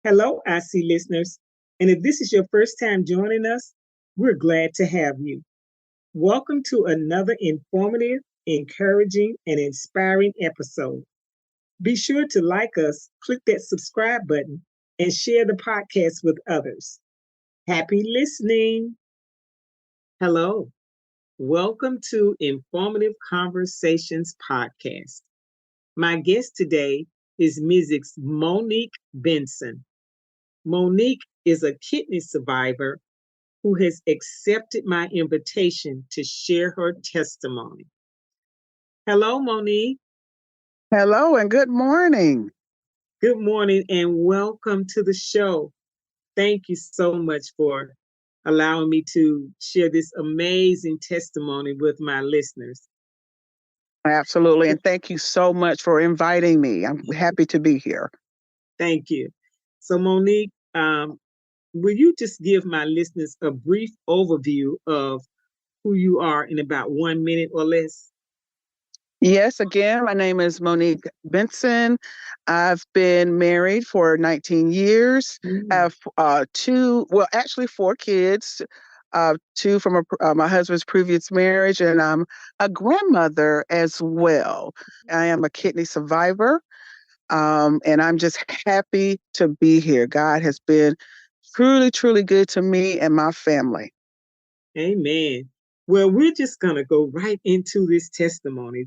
Hello, IC listeners. And if this is your first time joining us, we're glad to have you. Welcome to another informative, encouraging, and inspiring episode. Be sure to like us, click that subscribe button, and share the podcast with others. Happy listening. Hello. Welcome to Informative Conversations Podcast. My guest today is Mrs. Monique Benson. Monique is a kidney survivor who has accepted my invitation to share her testimony. Hello, Monique. Hello and good morning. Good morning and welcome to the show. Thank you so much for allowing me to share this amazing testimony with my listeners. Absolutely. And thank you so much for inviting me. I'm happy to be here. Thank you. So, Monique, will you just give my listeners a brief overview of who you are in about 1 minute or less? Yes, again, my name is Monique Benson. I've been married for 19 years. I have four kids, two from my husband's previous marriage, and I'm a grandmother as well. I am a kidney survivor, and I'm just happy to be here. God has been truly, truly good to me and my family. Amen. Well, we're just going to go right into this testimony.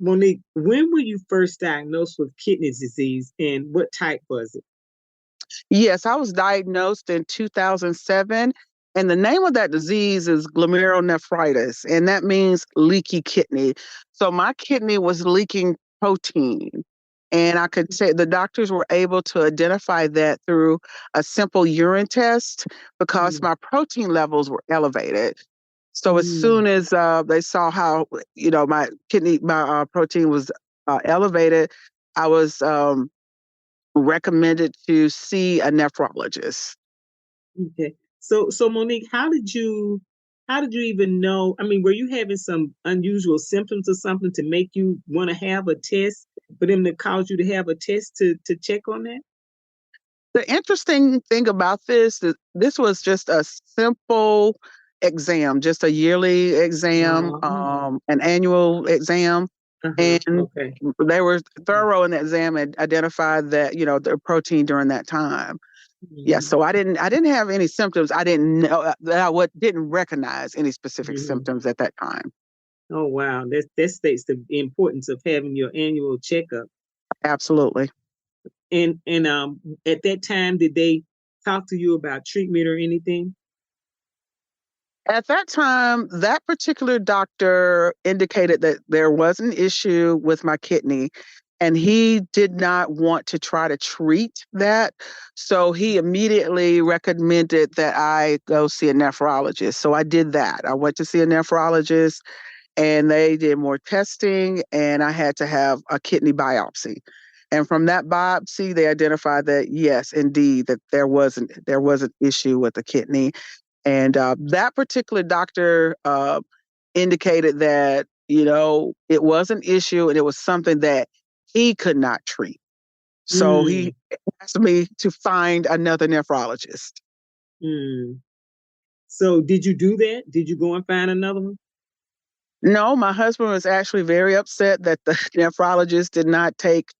Monique, when were you first diagnosed with kidney disease and what type was it? Yes, I was diagnosed in 2007, and the name of that disease is glomerulonephritis, and that means leaky kidney. So my kidney was leaking protein, and I could say the doctors were able to identify that through a simple urine test because my protein levels were elevated. So as soon as they saw how my protein was elevated, I was recommended to see a nephrologist. Okay. So Monique, how did you even know? I mean, were you having some unusual symptoms or something to make you want to have a test for them to cause you to have a test to check on that? The interesting thing about this is this was just a simple exam, just a yearly exam, an annual exam. And Okay. they were thorough in the exam and identified that, the protein during that time. Yeah, so I didn't have any symptoms. I didn't know that didn't recognize any specific symptoms at that time. Oh wow, that states the importance of having your annual checkup. Absolutely. And at that time, did they talk to you about treatment or anything? At that time, that particular doctor indicated that there was an issue with my kidney and he did not want to try to treat that. So he immediately recommended that I go see a nephrologist. So I did that. I went to see a nephrologist and they did more testing and I had to have a kidney biopsy. And from that biopsy, they identified that yes, indeed, that there was an issue with the kidney. And that particular doctor indicated that, it was an issue and it was something that he could not treat. So he asked me to find another nephrologist. So did you do that? Did you go and find another one? No, my husband was actually very upset that the nephrologist did not take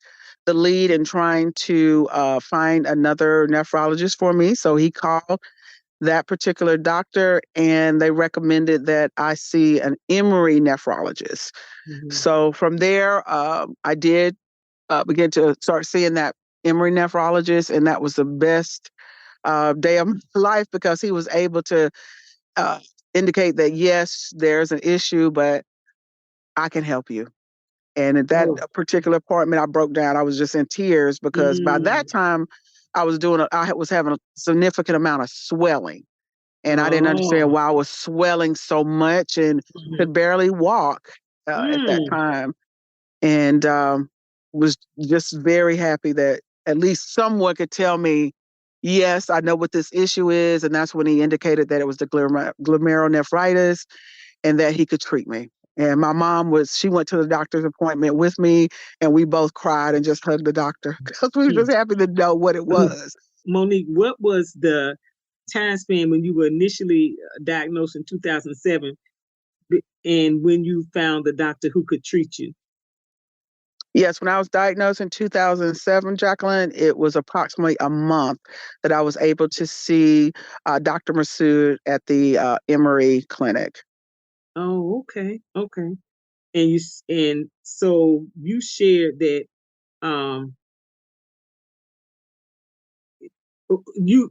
the lead in trying to find another nephrologist for me. So he called that particular doctor and they recommended that I see an Emory nephrologist. So from there, I did begin to start seeing that Emory nephrologist, and that was the best day of my life because he was able to indicate that, yes, there's an issue, but I can help you. And at that particular appointment, I broke down. I was just in tears because by that time, I was having a significant amount of swelling. And I didn't understand why I was swelling so much and could barely walk at that time. And was just very happy that at least someone could tell me, yes, I know what this issue is. And that's when he indicated that it was the glomerulonephritis and that he could treat me. And my mom she went to the doctor's appointment with me, and we both cried and just hugged the doctor because we were just happy to know what it was. Monique, what was the time span when you were initially diagnosed in 2007 and when you found the doctor who could treat you? Yes, when I was diagnosed in 2007, Jacqueline, it was approximately a month that I was able to see Dr. Masood at the Emory Clinic. Oh, okay, okay. And so you shared that um you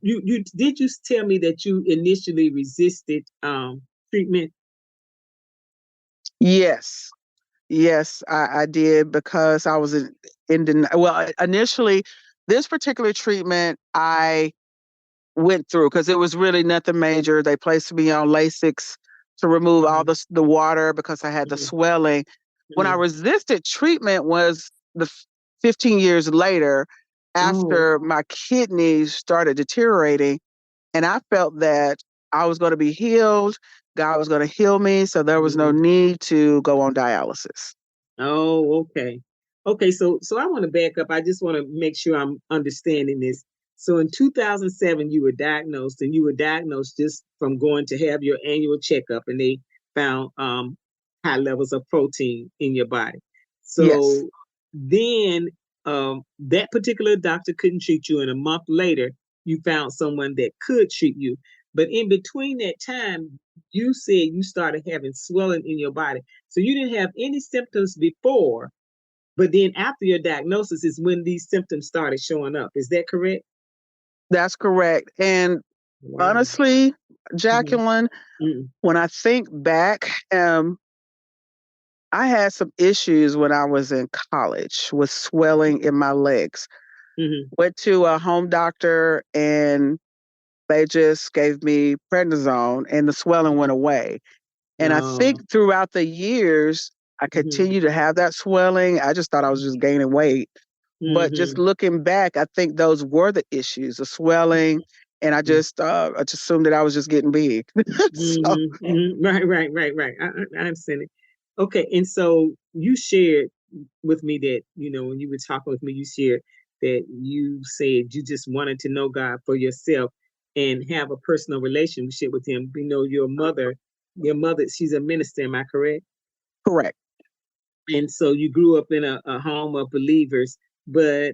did you tell me that you initially resisted treatment? Yes, yes, I did because I was well, initially, this particular treatment I went through because it was really nothing major. They placed me on Lasix to remove all Mm-hmm. the water because I had the Mm-hmm. swelling. When I Mm-hmm. resisted treatment was the 15 years later Oh. after my kidneys started deteriorating, and I felt that I was going to be healed. God was going to heal me, so there was no Mm-hmm. need to go on dialysis. Oh, okay. Okay, so I want to back up. I just want to make sure I'm understanding this. So in 2007, you were diagnosed, and you were diagnosed just from going to have your annual checkup, and they found high levels of protein in your body. Yes, So then that particular doctor couldn't treat you, and a month later, you found someone that could treat you. But in between that time, you said you started having swelling in your body. So you didn't have any symptoms before, but then after your diagnosis is when these symptoms started showing up. Is that correct? that's correct. And Wow. honestly, Mm-hmm. Jacqueline, Mm-hmm. when I think back, I had some issues when I was in college with swelling in my legs. Mm-hmm. Went to a home doctor and they just gave me prednisone and the swelling went away. And I Oh. think throughout the years, I Mm-hmm. continued to have that swelling. I just thought I was just gaining weight. But just Mm-hmm. looking back, I think those were the issues, the swelling. And I just assumed that I was just getting big. So, Mm-hmm. Mm-hmm. Right. I understand it. Okay, and so you shared with me that when you were talking with me, you shared that you said you just wanted to know God for yourself and have a personal relationship with Him. Your mother, she's a minister. Am I correct? correct. And so you grew up in a home of believers, but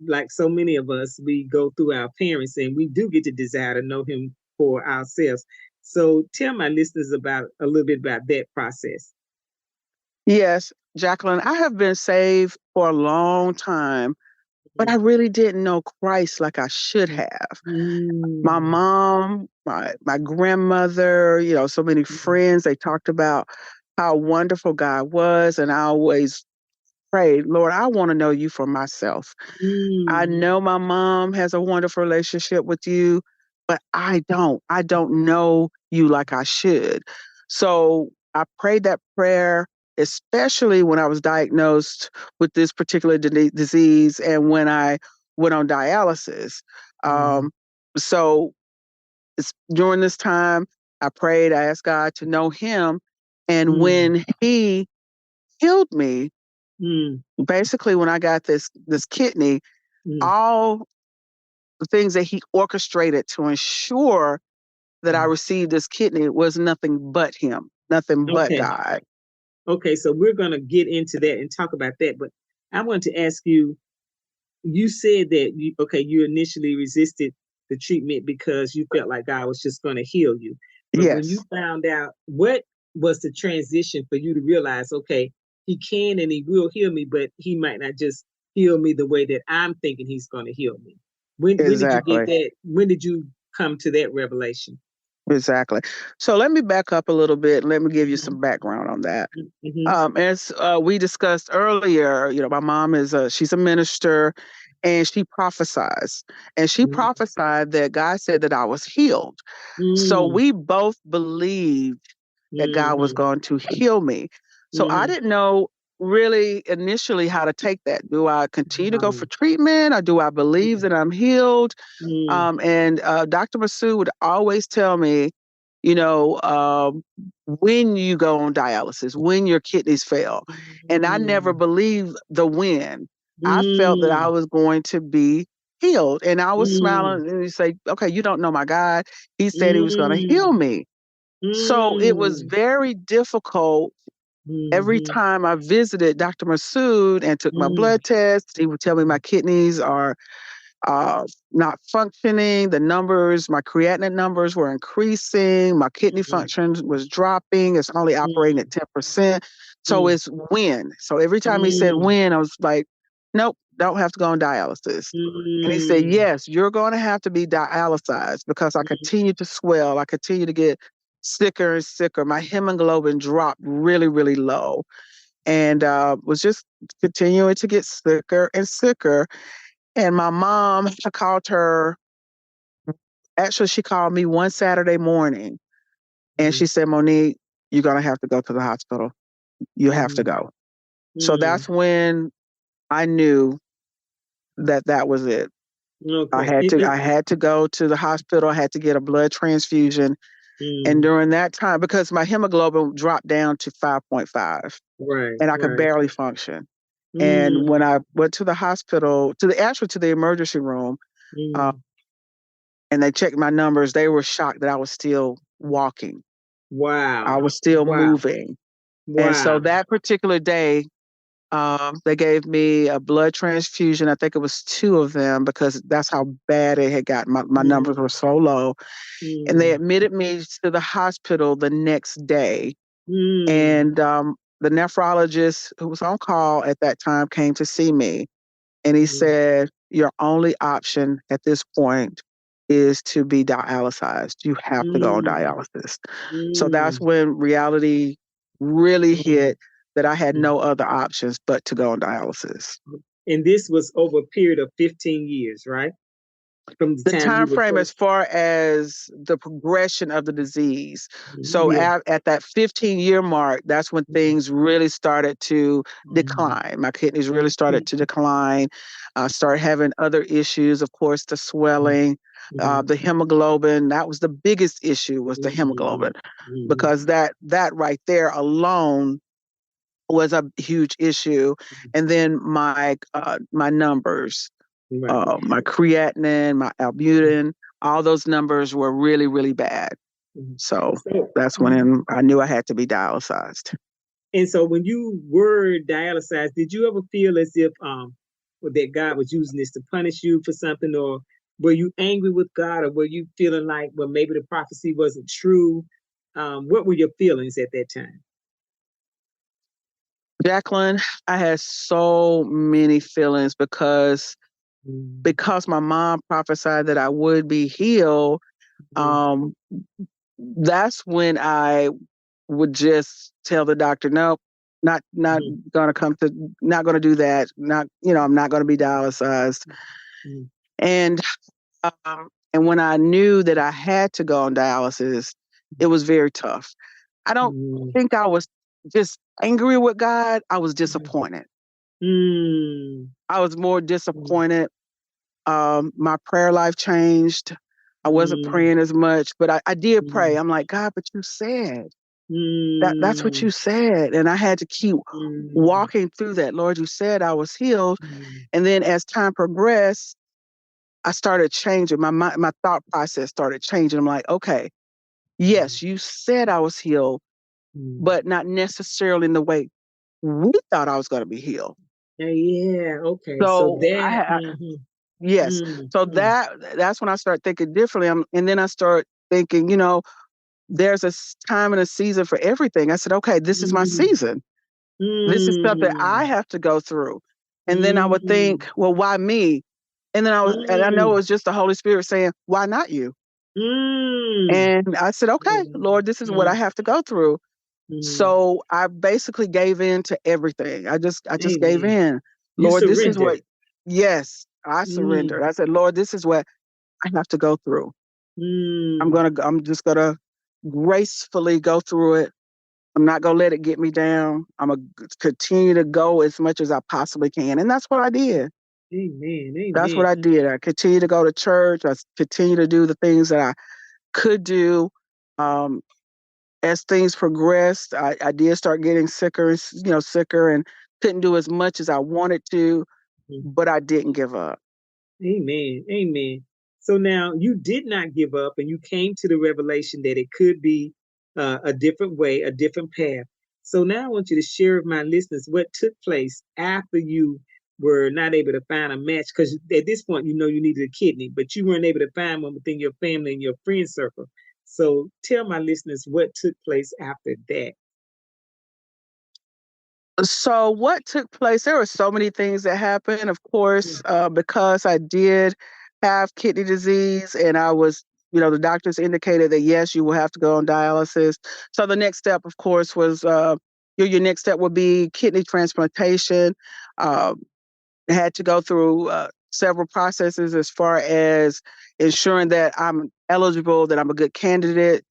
like so many of us, we go through our parents and we do get to desire to know Him for ourselves. So tell my listeners about a little bit about that process. Yes, Jacqueline, I have been saved for a long time, but I really didn't know Christ like I should have. My Mm-hmm. mom, my grandmother, so many friends, they talked about how wonderful God was. And I always prayed, Lord, I want to know you for myself. I Mm-hmm. know my mom has a wonderful relationship with you, but I don't. I don't know you like I should. So I prayed that prayer, especially when I was diagnosed with this particular disease and when I went on dialysis. Um, so during this time, I prayed, I asked God to know Him. And Mm-hmm. when He healed me, Mm-hmm. basically when I got this kidney, all the things that He orchestrated to ensure that I received this kidney was nothing but Him, nothing but Okay. God. Okay. So we're going to get into that and talk about that. But I want to ask you, you said that you initially resisted the treatment because you felt like God was just going to heal you. But when you Yes, found out, what was the transition for you to realize, okay, He can and He will heal me, but He might not just heal me the way that I'm thinking He's going to heal me? When did you get exactly. that? When did you come to that revelation? Exactly. So let me back up a little bit. Let me give you some background on that. Mm-hmm. As we discussed earlier, my mom she's a minister, and she prophesies, and she prophesied that God said that I was healed. So Mm-hmm. we both believed that God was Mm-hmm. going to heal me. So I Mm-hmm. didn't know really initially how to take that. Do I continue to go for treatment, or do I believe that I'm healed? And Dr. Masood would always tell me, when you go on dialysis, when your kidneys fail. And I never believed the when. I felt that I was going to be healed. And I was smiling and you say, okay, you don't know my God. He said he was going to heal me. So it was very difficult. Every time I visited Dr. Masood and took my blood tests, he would tell me my kidneys are not functioning. The numbers, my creatinine numbers were increasing. My kidney function was dropping. It's only operating at 10%. So it's when. So every time he said when, I was like, nope, don't have to go on dialysis. And he said, yes, you're going to have to be dialyzed because I continue to swell. I continue to get sicker and sicker. My hemoglobin dropped really, really low and was just continuing to get sicker and sicker. And my mom, I called her, actually, she called me one Saturday morning and she said, Monique, you're going to have to go to the hospital. You have to go. So that's when I knew that that was it. Okay. I had to go to the hospital. I had to get a blood transfusion. And during that time, because my hemoglobin dropped down to 5.5 and I could barely function. And when I went to the hospital, to the emergency room, and they checked my numbers, they were shocked that I was still walking. Wow. I was still moving. Wow. And so that particular day, they gave me a blood transfusion. I think it was 2 of them because that's how bad it had gotten. My numbers were so low. And they admitted me to the hospital the next day. And the nephrologist who was on call at that time came to see me. And he said, your only option at this point is to be dialyzed. You have to go on dialysis. So that's when reality really hit that I had no other options but to go on dialysis. And this was over a period of 15 years, right? From the time frame as far as the progression of the disease. So at that 15-year mark, that's when things really started to decline. My kidneys really started to decline. I started having other issues, of course, the swelling, the hemoglobin. That was the biggest issue, was the hemoglobin, because that right there alone was a huge issue. And then my numbers. My creatinine, my albumin, all those numbers were really, really bad. So that's when I knew I had to be dialyzed. And so when you were dialyzed, did you ever feel as if that God was using this to punish you for something, or were you angry with God, or were you feeling like, well, maybe the prophecy wasn't true? What were your feelings at that time? Jacqueline, I had so many feelings because my mom prophesied that I would be healed. That's when I would just tell the doctor, no, not gonna do that. I'm not gonna be dialyzed. And when I knew that I had to go on dialysis, it was very tough. I don't think I was just angry with God. I was disappointed. I was more disappointed. My prayer life changed. I wasn't praying as much, but I did pray. I'm like, God, but you said that's what you said. And I had to keep walking through that. Lord, you said I was healed. And then as time progressed, I started changing. My thought process started changing. I'm like, okay, yes, you said I was healed, but not necessarily in the way we thought I was going to be healed. Okay. So that, yes. So that's when I start thinking differently. And then I start thinking, there's a time and a season for everything. I said, okay, this is my season. This is something I have to go through. And then I would think, well, why me? And then and I know it was just the Holy Spirit saying, why not you? And I said, okay, Lord, this is what I have to go through. So I basically gave in to everything. I just gave in. Lord, this is what, yes, I surrendered. I said, Lord, this is what I have to go through. I'm just gonna gracefully go through it. I'm not gonna let it get me down. I'm gonna continue to go as much as I possibly can. And that's what I did. Amen. That's what I did. I continued to go to church. I continued to do the things that I could do. Um, as things progressed, I did start getting sicker, sicker, and couldn't do as much as I wanted to, but I didn't give up. Amen. Amen. So now you did not give up and you came to the revelation that it could be a different way, a different path. So now I want you to share with my listeners what took place after you were not able to find a match. Because at this point, you know you needed a kidney, but you weren't able to find one within your family and your friend circle. So tell my listeners what took place after that. So what took place? There were so many things that happened. Of course, because I did have kidney disease, and I was, the doctors indicated that yes, you will have to go on dialysis. So the next step, of course, was your next step would be kidney transplantation. Um, had to go through several processes as far as ensuring that I'm eligible, that I'm a good candidate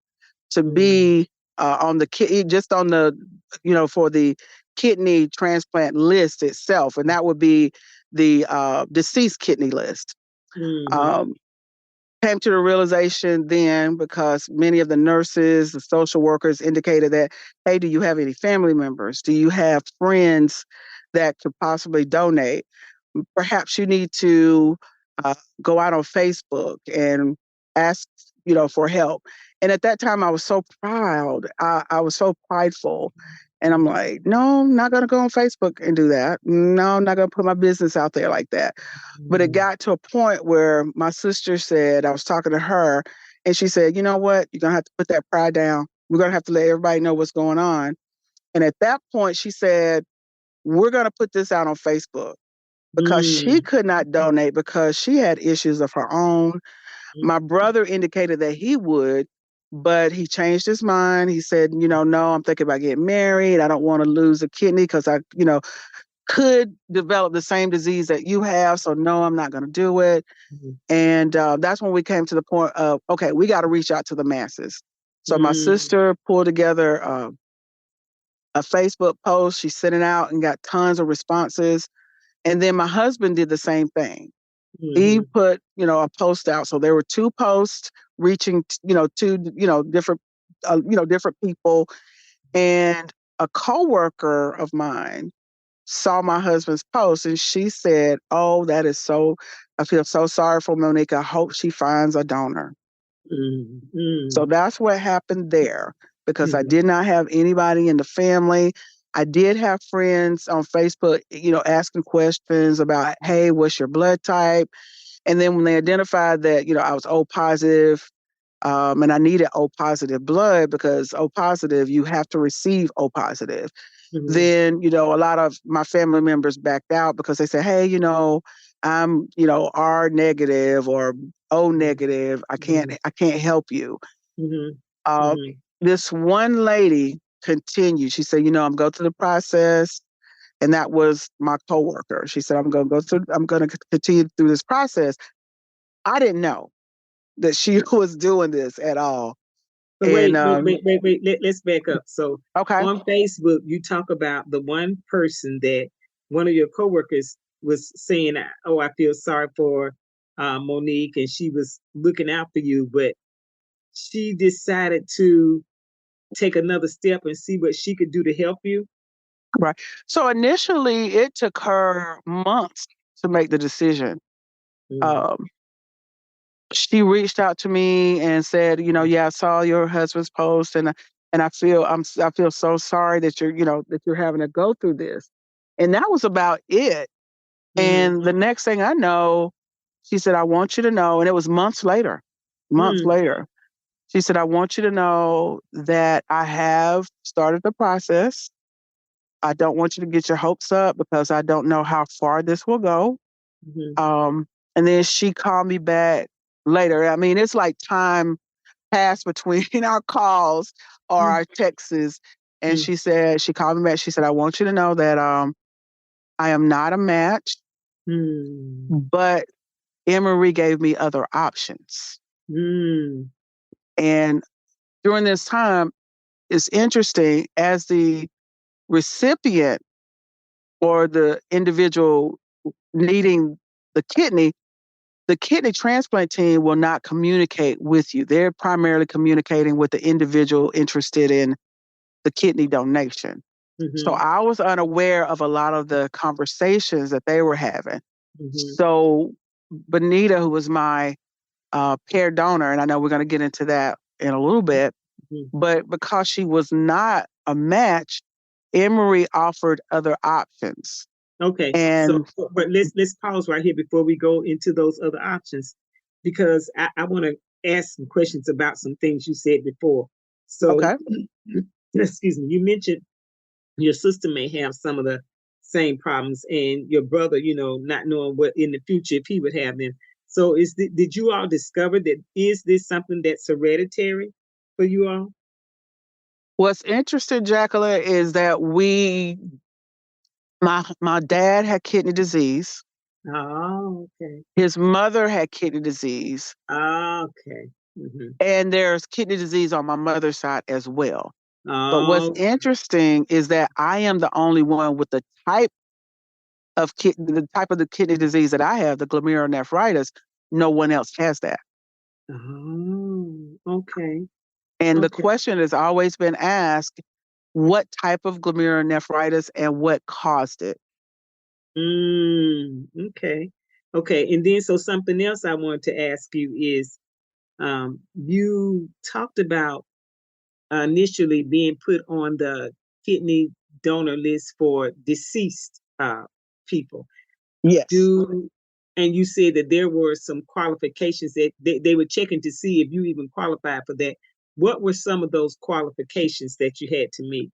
to Mm, be on the just on the for the kidney transplant list itself, and that would be the deceased kidney list. mm, Um, Came to the realization then, because many of the nurses, the social workers indicated that, hey, do you have any family members? Do you have friends that could possibly donate? Perhaps you need to uh, go out on Facebook and ask, for help. And at that time, I was so proud. I was so prideful. And I'm like, no, I'm not going to go on Facebook and do that. No, I'm not going to put my business out there like that. But it mm, got to a point where my sister said, I was talking to her, and she said, you know what? You're going to have to put that pride down. We're going to have to let everybody know what's going on. And at that point, she said, we're going to put this out on Facebook, because she mm, could not donate because she had issues of her own. mm, My brother indicated that he would, but he changed his mind. He said, no, I'm thinking about getting married. I don't want to lose a kidney because I, could develop the same disease that you have. So no, I'm not going to do it. mm, And that's when we came to the point of, okay, we got to reach out to the masses. So my mm, sister pulled together a Facebook post. She sent it out and got tons of responses. And then my husband did the same thing. He mhm, put, a post out. So there were two posts reaching, to, different people. And a coworker of mine saw my husband's post, and she said, oh, I feel so sorry for Monique. I hope she finds a donor. mm, So mm, that's what happened there, because I mhm, did not have anybody in the family. I did have friends on Facebook, asking questions about, hey, what's your blood type? And then when they identified that, I was O positive, and I needed O positive blood, because O positive, you have to receive O positive. mhm, Then, a lot of my family members backed out because they said, hey, I'm, R negative or O mhm, negative. mhm, I can't help you. mhm, Uh, mhm, this one lady continued. She said, I'm going through the process. And that was my coworker. She said, I'm going to continue through this process. I didn't know that she was doing this at all. So And wait. Let's back up. So okay, on Facebook, you talk about the one person that one of your coworkers was saying, "Oh, I feel sorry for Monique," and she was looking out for you, but she decided to take another step and see what she could do to help you. right. So initially, it took her months to make the decision. Mm, Um, she reached out to me and said, yeah, I saw your husband's post, and I feel so sorry that you're having to go through this. And that was about it. mm, And the next thing I know, she said, I want you to know, and it was months later. Months mm, later, she said, I want you to know that I have started the process. I don't want you to get your hopes up, because I don't know how far this will go. mhm, Um, and then she called me back later. I mean, it's like time passed between our calls or mm, our texts. And mm, she called me back. She said, I want you to know that I am not a match, mm, but Emory gave me other options. mm, And during this time, it's interesting, as the recipient or the individual needing the kidney, the kidney transplant team will not communicate with you. They're primarily communicating with the individual interested in the kidney donation. So I was unaware of a lot of the conversations that they were having. So Benita, who was my pair donor, and I know we're going to get into that in a little bit, but because she was not a match, Emory offered other options. Okay, And but let's pause right here before we go into those other options, because I want to ask some questions about some things you said before. So, okay. excuse me, you mentioned your sister may have some of the same problems, and your brother, not knowing what in the future if he would have them. So, did you all discover that is this something that's hereditary for you all? What's interesting, Jacqueline, is that my dad had kidney disease. Oh, okay. His mother had kidney disease. Okay. And there's kidney disease on my mother's side as well. But what's Oh, interesting is that I am the only one with the type of the kidney disease that I have, the glomerulonephritis. No one else has that. oh, okay. And the Okay. question has always been asked, what type of glomerulonephritis and what caused it? Okay. Okay. And then, so something else I wanted to ask you is, you talked about initially being put on the kidney donor list for deceased people. Yes. And you said that there were some qualifications that they were checking to see if you even qualified for that. What were some of those qualifications that you had to meet?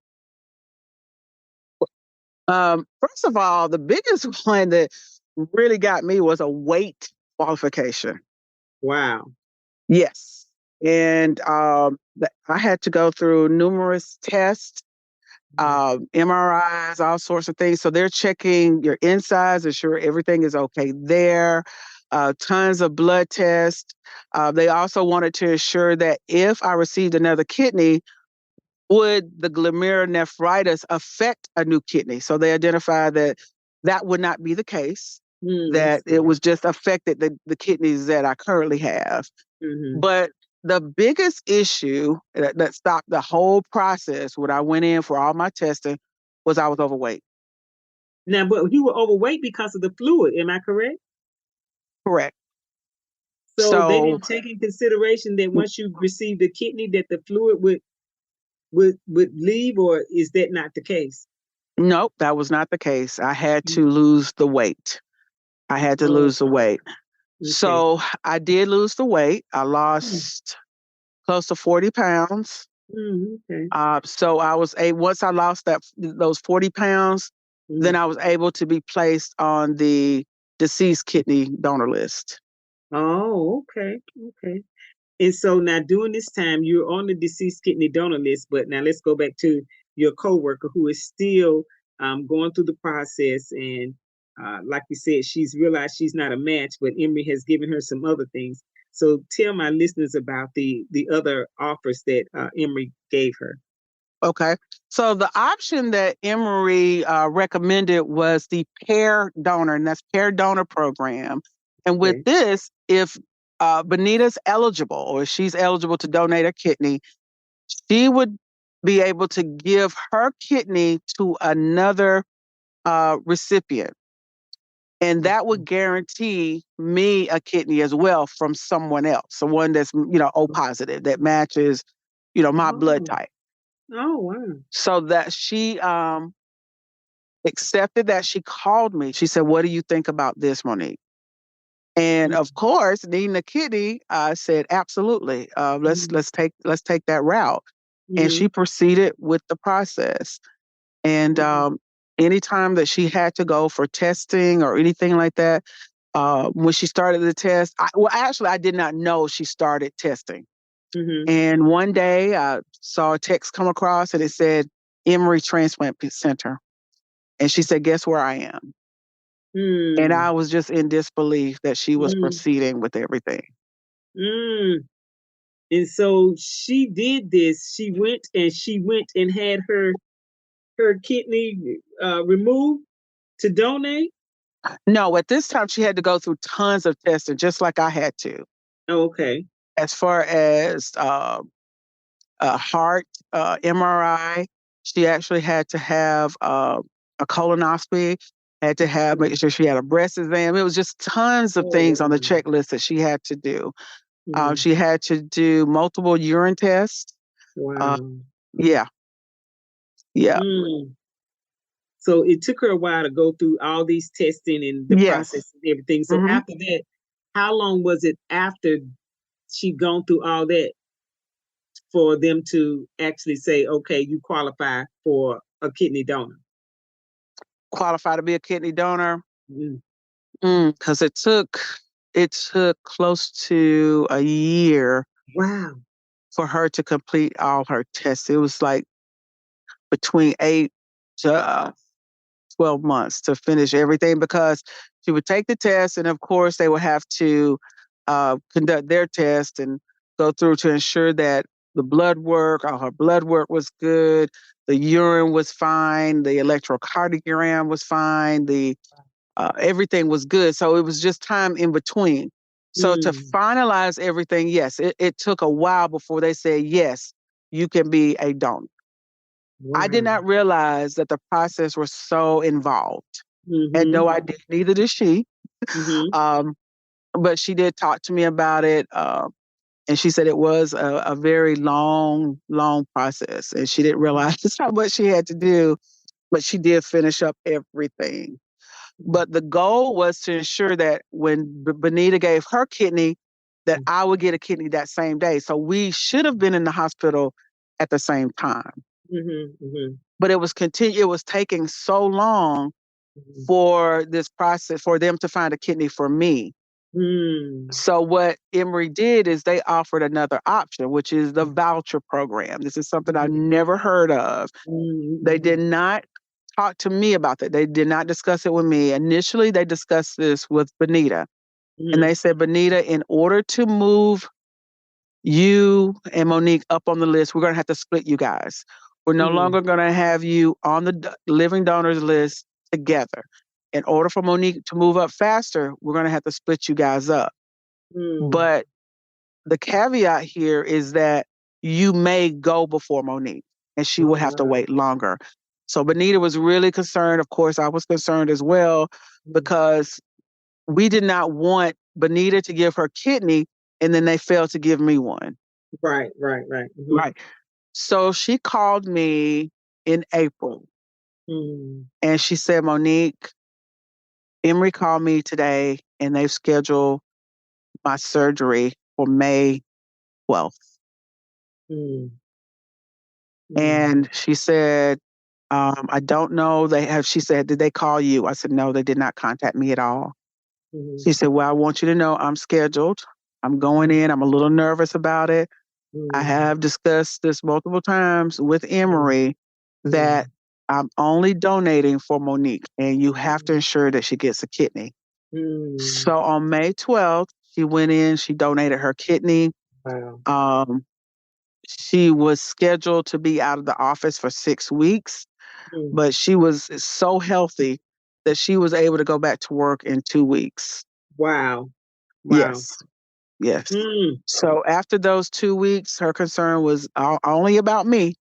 First of all, the biggest one that really got me was a weight qualification. Wow. Yes. And I had to go through numerous tests, MRIs, all sorts of things. So they're checking your insides, ensure everything is okay there. Tons of blood tests. They also wanted to ensure that if I received another kidney, would the glomerulonephritis affect a new kidney? So they identified that that would not be the case, that it was just affected the kidneys that I currently have. But the biggest issue that stopped the whole process when I went in for all my testing was I was overweight. Now, but you were overweight because of the fluid, am I correct? Correct. So they So didn't take in consideration that once you received the kidney, that the fluid would leave, or is that not the case? nope, that was not the case. I had to lose the weight. I had to Oh, lose the weight. okay. So I did lose the weight. I lost close to 40 pounds. Okay. So I was once I lost those 40 pounds, then I was able to be placed on the deceased kidney donor list. Oh, okay. Okay. And so now during this time, you're on the deceased kidney donor list, but now let's go back to your coworker who is still going through the process. And like you said, she's realized she's not a match, but Emory has given her some other things. So tell my listeners about the other offers that Emory gave her. Okay. So the option that Emory recommended was the pair donor, and that's pair donor program. And with Okay. this, if Benita's eligible or she's eligible to donate a kidney, she would be able to give her kidney to another recipient. And that would guarantee me a kidney as well from someone else, someone that's, O positive, that matches, my blood Oh, type. oh wow. So that she accepted that. She called me. She said, "What do you think about this, Monique?" And of course, needing a kidney, I said, "Absolutely. Let's take that route." And she proceeded with the process. And anytime that she had to go for testing or anything like that, when she started the test, I did not know she started testing. And one day I saw a text come across and it said Emory Transplant Center. And she said, "Guess where I am?" And I was just in disbelief that she was proceeding with everything. And so she did this. She went and had her kidney removed to donate. No, at this time she had to go through tons of testing, just like I had to. Okay. As far as a heart MRI, she actually had to have a colonoscopy, had to have making sure she had a breast exam. It was just tons of things on the Oh, checklist that she had to do. wow. She had to do multiple urine tests. Uh, Wow. yeah, yeah, Mm. So it took her a while to go through all these testing and the yes. process and everything. So Hmm. after that, how long was it after she'd gone through all that for them to actually say, okay, you qualify for a kidney donor? Qualified to be a kidney donor Mm. because it took close to a year Wow. for her to complete all her tests. It was like between 8 to 12 months to finish everything because she would take the test, and of course, they would have to conduct their test and go through to ensure that all her blood work was good, the urine was fine, the electrocardiogram was fine, the everything was good. So it was just time in between. So to Mm. finalize everything, yes, it took a while before they said, yes, you can be a donor. I did Wow. not realize that the process was so involved. Had Mm-hmm. no idea, neither did she. Mm-hmm. Um, but she did talk to me about it. And she said it was a very long, long process. And she didn't realize how much she had to do, but she did finish up everything. But the goal was to ensure that when Benita gave her kidney, that I would get a kidney that same day. So we should have been in the hospital at the same time. Mm-hmm. Mm-hmm. But it was taking so long for this process for them to find a kidney for me. Mm-hmm. So what Emory did is they offered another option, which is the voucher program. This is something I've never heard of. They Mm-hmm. did not talk to me about that. They did not discuss it with me. Initially, they discussed this with Benita. And Mm-hmm. they said, Benita, in order to move you and Monique up on the list, we're going to have to split you guys. We're no Mm-hmm. longer going to have you on the living donors list together. In order for Monique to move up faster, we're going to have to split you guys up. Mm. But the caveat here is that you may go before Monique and she will have to Wow. wait longer. So Benita was really concerned. Of course, I was concerned as well because we did not want Benita to give her kidney and then they failed to give me one. Right, right, right. Mm-hmm. Right. So she called me in April Mm. and she said, Monique, Emory called me today and they've scheduled my surgery for May 12th. Mm. Mm. And she said, I don't know. She said, did they call you? I said, no, they did not contact me at all. Mm. She said, well, I want you to know I'm scheduled. I'm going in. I'm a little nervous about it. I Mm. have discussed this multiple times with Mm. Emory that Mm. I'm only donating for Monique and you have to ensure that she gets a kidney. Mm. So on May 12th, she went in, she donated her kidney. Wow. Um, she was scheduled to be out of the office for 6 weeks, Mm. but she was so healthy that she was able to go back to work in 2 weeks. Wow. Wow. Yes, yes. Mm. So after those 2 weeks, her concern was only about me.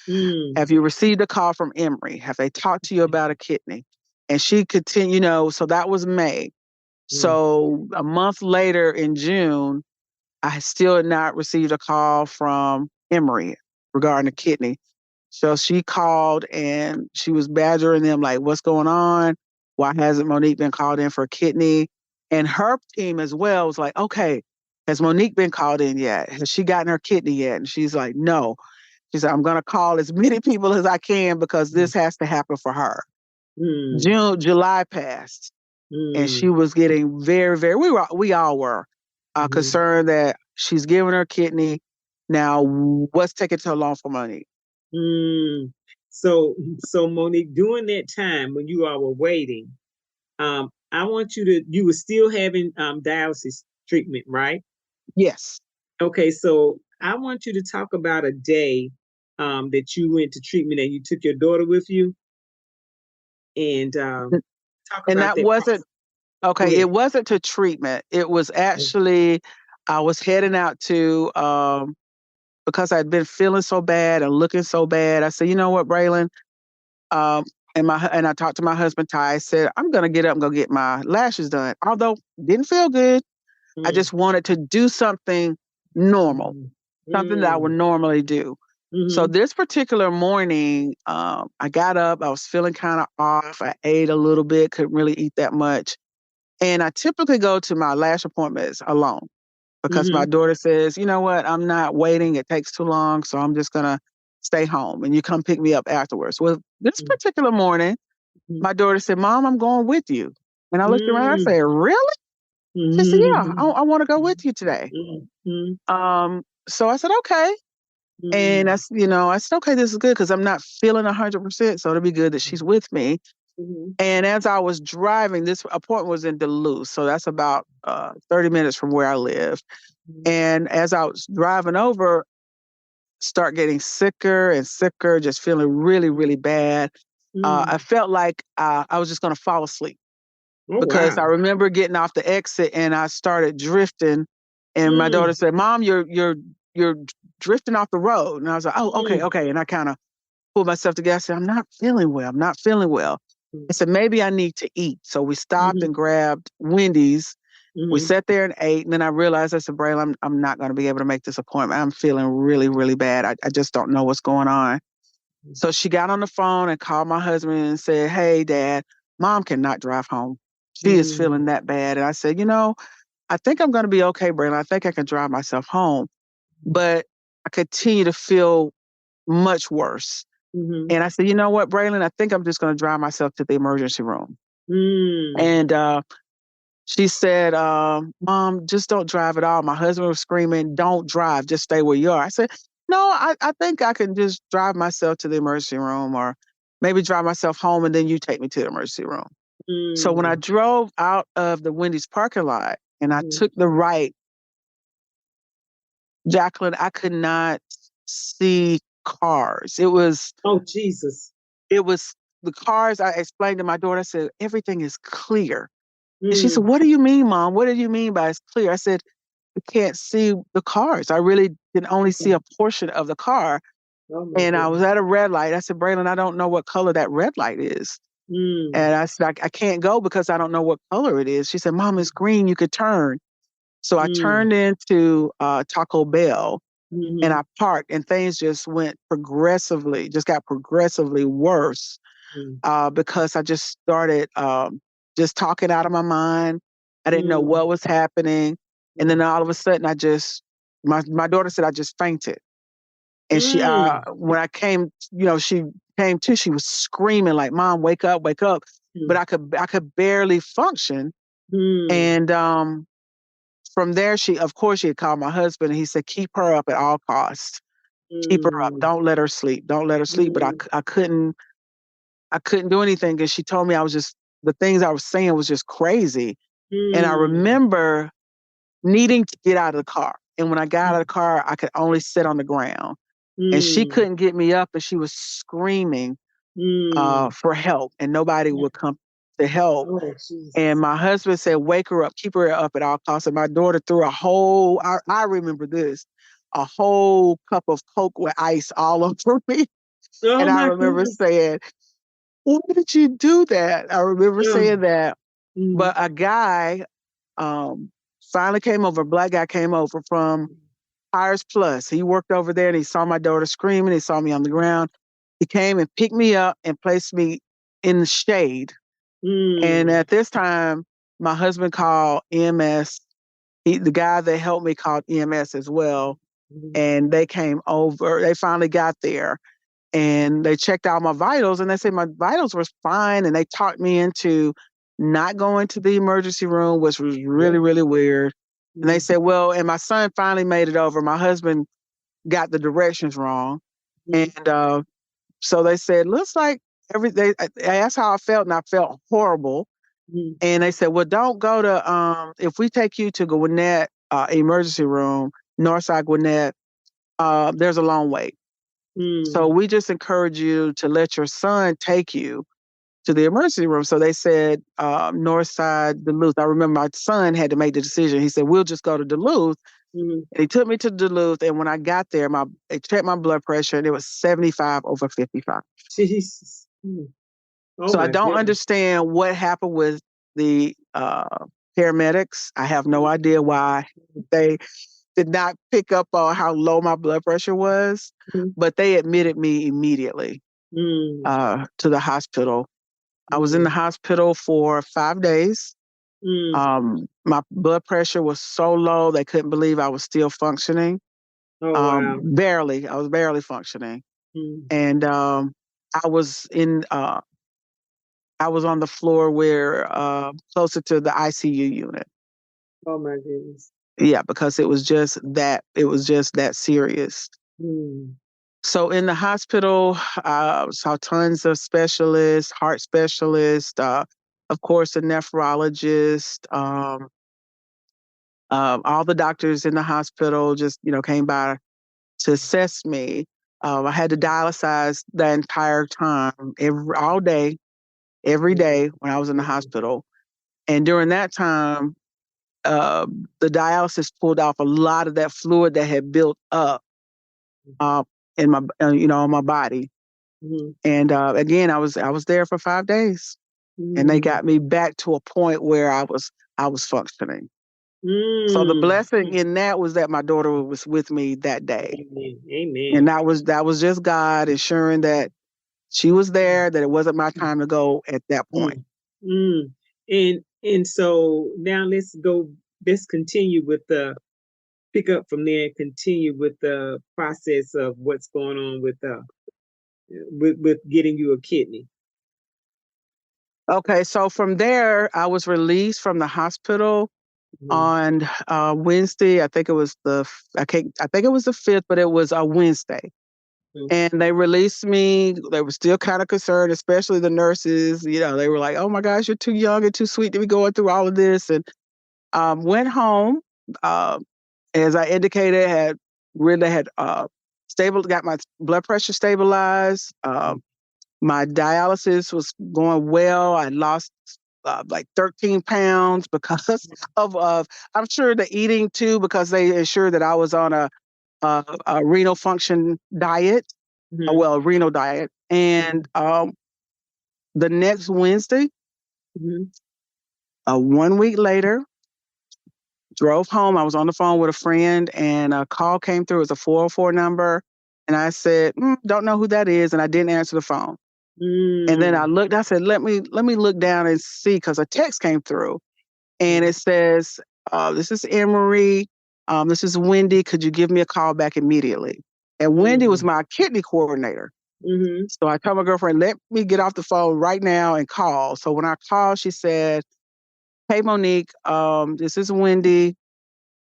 Mm. Have you received a call from Emory? Have they talked to you about a kidney? And she continued, so that was May. Mm. So a month later in June, I still had not received a call from Emory regarding a kidney. So she called and she was badgering them like, what's going on? Why hasn't Monique been called in for a kidney? And her team as well was like, okay, has Monique been called in yet? Has she gotten her kidney yet? And she's like, no. She said, I'm going to call as many people as I can because this has to happen for her. Mm. July passed and she Mm. was getting very, very, we all were Mm. concerned that she's giving her kidney. Now, what's taking so long for Monique? Mm. So Monique, during that time when you all were waiting, I want you were still having dialysis treatment, right? Yes. Okay, so I want you to talk about a day that you went to treatment and you took your daughter with you and Talk And about that that wasn't process. Go okay. ahead. It wasn't to treatment. It was actually I was heading out to because I'd been feeling so bad and looking so bad. I said, you know what, Braelyn? Um, and I talked to my husband Ty. I said, I'm gonna get up and go get my lashes done. Although didn't feel good, I Mm, just wanted to do something normal, mm, something that I would mm, normally do. So mm, this particular morning, I got up. I was feeling kind of off. I ate a little bit, couldn't really eat that much. And I typically go to my lash appointments alone because my mm, daughter says, you know what, I'm not waiting. It takes too long. So I'm just going to stay home and you come pick me up afterwards. Well, this mm, particular morning, mm, my daughter said, Mom, I'm going with you. And I looked around. I mm, said, really? She said, yeah, mm, I want to go with you today. mm, mm, So I said, okay. And mm, I said, okay, this is good because I'm not feeling 100%. So it'll be good that she's with me. mm, And as I was driving, this appointment was in Duluth. So that's about 30 minutes from where I live. mm, And as I was driving over, start getting sicker and sicker, just feeling really, really bad. I mm. felt like I was just going to fall asleep Oh, because I wow. remember getting off the exit and I started drifting. And my daughter Mm, said, "Mom, you're drifting off the road." And I was like, "Oh, okay, mm, okay." And I kind of pulled myself together. I said, "I'm not feeling well. I'm not feeling well." mm, I said, "Maybe I need to eat." So we stopped mhm, and grabbed Wendy's. We mhm, sat there and ate, and then I realized I said, Braille, I'm not going to be able to make this appointment. I'm feeling really, really bad. I just don't know what's going on. So she got on the phone and called my husband and said, Hey, Dad, Mom cannot drive home. She is feeling mm, that bad. And I said, I think I'm going to be okay, Braille. I think I can drive myself home. But I continue to feel much worse. mhm, And I said, you know what, Braylon, I think I'm just going to drive myself to the emergency room. mm, And she said, Mom, just don't drive at all. My husband was screaming, don't drive, just stay where you are. I said, no, I think I can just drive myself to the emergency room or maybe drive myself home and then you take me to the emergency room. So when I mm, drove out of the Wendy's parking lot and I mhm. took the right, Jacqueline, I could not see cars. Oh, Jesus. It was the cars. I explained to my daughter, I said, everything is clear. And she said, Mm, what do you mean, Mom? What do you mean by it's clear? I said, can't see the cars. I really can only see a portion of the car. oh, my And I was goodness. at a red light. I said, Braylon, I don't know what color that red light is. Mm, And I said, I can't go because I don't know what color it is. She said, Mom, it's green. You could turn. So I mm, turned into Taco Bell and mhm, I parked and things just got progressively worse mm, because I just started just talking out of my mind. I didn't know mm, what was happening. And then mm, all of a sudden, my daughter said I just fainted. And mm, when I came, she came to, she was screaming like, Mom, wake up, wake up. But mm, I could barely function. mm, And from there, of course, she had called my husband and he said, keep her up at all costs. Keep her up. mm, Don't let her sleep. Don't let her sleep. But mm, I couldn't do anything because she told me the things I was saying was just crazy. And I mm, remember needing to get out of the car. And when I got out of mm, the car, I could only sit on the ground. And she mm, couldn't get me up and she was screaming mm. for help and nobody would come to help. Oh, And Jesus. my husband said, wake her up, keep her up at all costs. And my daughter threw I remember this, a whole cup of Coke with ice all over me. Oh, And I my remember goodness. saying, why did you do that? I remember Oh, saying that. mm, But a guy finally came over, a black guy came over from Hires Plus. He worked over there and he saw my daughter screaming. He saw me on the ground. He came and picked me up and placed me in the shade. And mm, at this time, my husband called EMS. The guy that helped me called EMS as well. mm, And they came over. They finally got there and they checked out my vitals and they said my vitals were fine. And they talked me into not going to the emergency room, which was really, yeah, really weird. And they mm, said, well, and my son finally made it over. My husband got the directions wrong. mm, And so they said, looks like I asked how I felt and I felt horrible. mm, And they said, well, don't go to, if we take you to Gwinnett emergency room, Northside Gwinnett, there's a long wait. So mm, we just encourage you to let your son take you to the emergency room. So they said North Side, Duluth. I remember my son had to make the decision. He said, we'll just go to Duluth. And he took me to Duluth. And when I got there, they checked my blood pressure and it was 75/55. Jesus. Oh, So I my don't goodness. understand what happened with the paramedics. I have no idea why they did not pick up on how low my blood pressure was, but they admitted me immediately to the hospital. I was in the hospital for 5 days. My blood pressure was so low, they couldn't believe I was still functioning. Oh, wow. Barely. I was barely functioning. And I was on the floor where closer to the ICU unit. Oh, my goodness. Yeah, because it was just that serious. So in the hospital, saw tons of specialists, heart specialists, of course, a nephrologist. All the doctors in the hospital just, came by to assess me. I had to dialyze the entire time, all day, every day when I was in the hospital. And during that time, the dialysis pulled off a lot of that fluid that had built up in my, on my body. And again, I was there for 5 days, and they got me back to a point where I was functioning. So the blessing in that was that my daughter was with me that day. Amen. And that was just God ensuring that she was there, that it wasn't my time to go at that point. And so now let's continue with pick up from there and continue with the process of what's going on with getting you a kidney. Okay, so from there, I was released from the hospital on Wednesday. I think it was the 5th, but it was a Wednesday. And they released me. They were still kind of concerned, especially the nurses. They were like, "Oh my gosh, you're too young and too sweet to be going through all of this." And went home. As I indicated, had got my blood pressure stabilized. My dialysis was going well. I lost like 13 pounds because of I'm sure the eating too, because they ensured that I was on a renal function diet, a renal diet. And the next Wednesday, 1 week later, drove home. I was on the phone with a friend and a call came through. It was a 404 number. And I said, don't know who that is. And I didn't answer the phone. And then I said, let me look down and see, because a text came through and it says, this is Emery. This is Wendy. Could you give me a call back immediately? And Wendy was my kidney coordinator. So I told my girlfriend, let me get off the phone right now and call. So when I called, she said, "Hey, Monique, this is Wendy.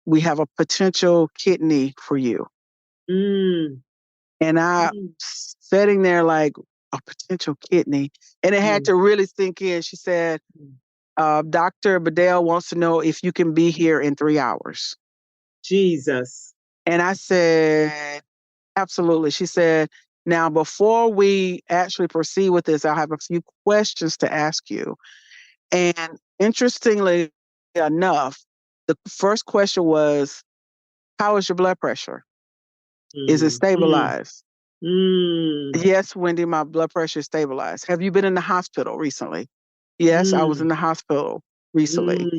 We have a potential kidney for you." And I sitting there like, a potential kidney. And it had to really sink in. She said, Dr. Bedell wants to know if you can be here in 3 hours. Jesus. And I said, absolutely. She said, now, before we actually proceed with this, I have a few questions to ask you. And interestingly enough, the first question was, how is your blood pressure? Is it stabilized? Yes, Wendy, my blood pressure is stabilized. Have you been in the hospital recently? Yes, I was in the hospital recently.